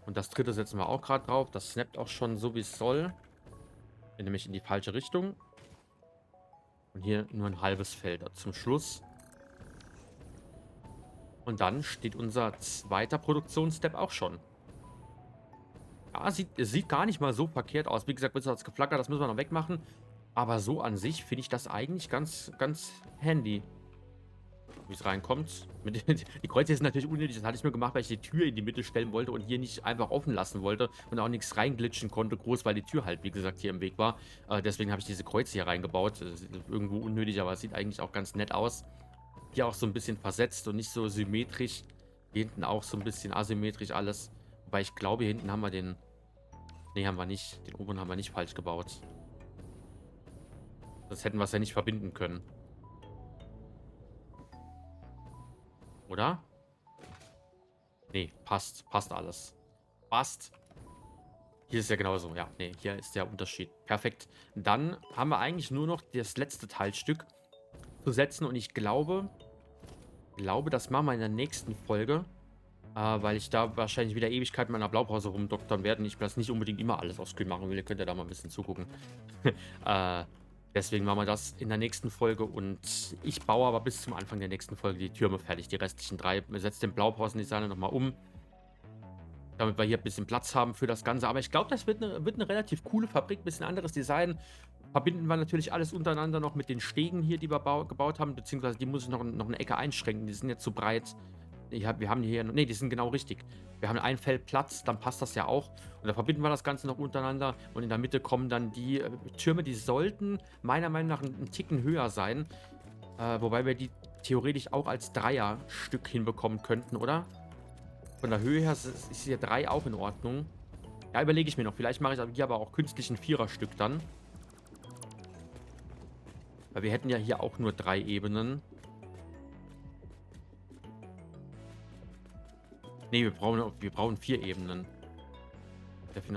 Und das dritte setzen wir auch gerade drauf. Das snappt auch schon so, wie es soll. Nämlich in die falsche Richtung. Und hier nur ein halbes Feld zum Schluss. Und dann steht unser zweiter Produktionsstep auch schon. Ja, sieht gar nicht mal so verkehrt aus. Wie gesagt, wird das geflackert, das müssen wir noch wegmachen. Aber so an sich finde ich das eigentlich ganz, ganz handy. Wie es reinkommt. Die Kreuze sind natürlich unnötig. Das hatte ich nur gemacht, weil ich die Tür in die Mitte stellen wollte und hier nicht einfach offen lassen wollte und auch nichts reinglitschen konnte, groß, weil die Tür halt, wie gesagt, hier im Weg war. Deswegen habe ich diese Kreuze hier reingebaut. Das ist irgendwo unnötig, aber es sieht eigentlich auch ganz nett aus. Hier auch so ein bisschen versetzt und nicht so symmetrisch. Hier hinten auch so ein bisschen asymmetrisch alles. Wobei ich glaube, hier hinten haben wir den... Ne, haben wir nicht. Den oberen haben wir nicht falsch gebaut. Das hätten wir es ja nicht verbinden können. Oder? Nee, passt. Passt alles. Passt. Hier ist ja genauso. Ja, nee, hier ist der Unterschied. Perfekt. Dann haben wir eigentlich nur noch das letzte Teilstück zu setzen. Und ich glaube, das machen wir in der nächsten Folge. Weil ich da wahrscheinlich wieder Ewigkeit in meiner Blaupause rumdoktern werde und ich das nicht unbedingt immer alles auf Screen machen will. Ihr könnt ja da mal ein bisschen zugucken. Deswegen machen wir das in der nächsten Folge und ich baue aber bis zum Anfang der nächsten Folge die Türme fertig. Die restlichen 3. Wir setzen den Blaupausendesigner nochmal um, damit wir hier ein bisschen Platz haben für das Ganze. Aber ich glaube, das wird eine relativ coole Fabrik, ein bisschen anderes Design. Verbinden wir natürlich alles untereinander noch mit den Stegen hier, die wir gebaut haben, beziehungsweise die muss ich noch eine Ecke einschränken. Die sind jetzt zu breit. Wir haben hier... Ne, die sind genau richtig. Wir haben ein Feld Platz, dann passt das ja auch. Und da verbinden wir das Ganze noch untereinander. Und in der Mitte kommen dann die Türme, die sollten meiner Meinung nach einen Ticken höher sein. Wobei wir die theoretisch auch als Dreierstück hinbekommen könnten, oder? Von der Höhe her ist hier 3 auch in Ordnung. Ja, überlege ich mir noch. Vielleicht mache ich hier aber auch künstlich ein Viererstück dann. Weil wir hätten ja hier auch nur 3 Ebenen. Ne, wir brauchen 4 Ebenen.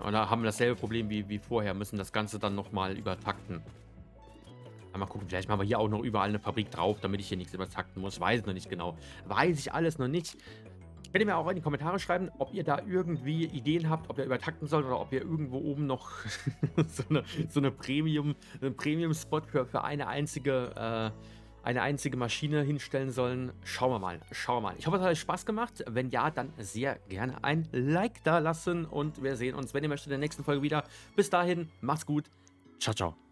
Oder haben wir dasselbe Problem wie vorher, müssen das Ganze dann nochmal übertakten. Mal gucken, vielleicht machen wir hier auch noch überall eine Fabrik drauf, damit ich hier nichts übertakten muss. Weiß ich noch nicht genau. Weiß ich alles noch nicht. Könnt ihr mir auch in die Kommentare schreiben, ob ihr da irgendwie Ideen habt, ob ihr übertakten sollt oder ob ihr irgendwo oben noch so eine Premium-Spot für eine einzige Maschine hinstellen sollen. Schauen wir mal. Schauen wir mal. Ich hoffe, es hat euch Spaß gemacht. Wenn ja, dann sehr gerne ein Like da lassen und wir sehen uns, wenn ihr möchtet, in der nächsten Folge wieder. Bis dahin, macht's gut. Ciao, ciao.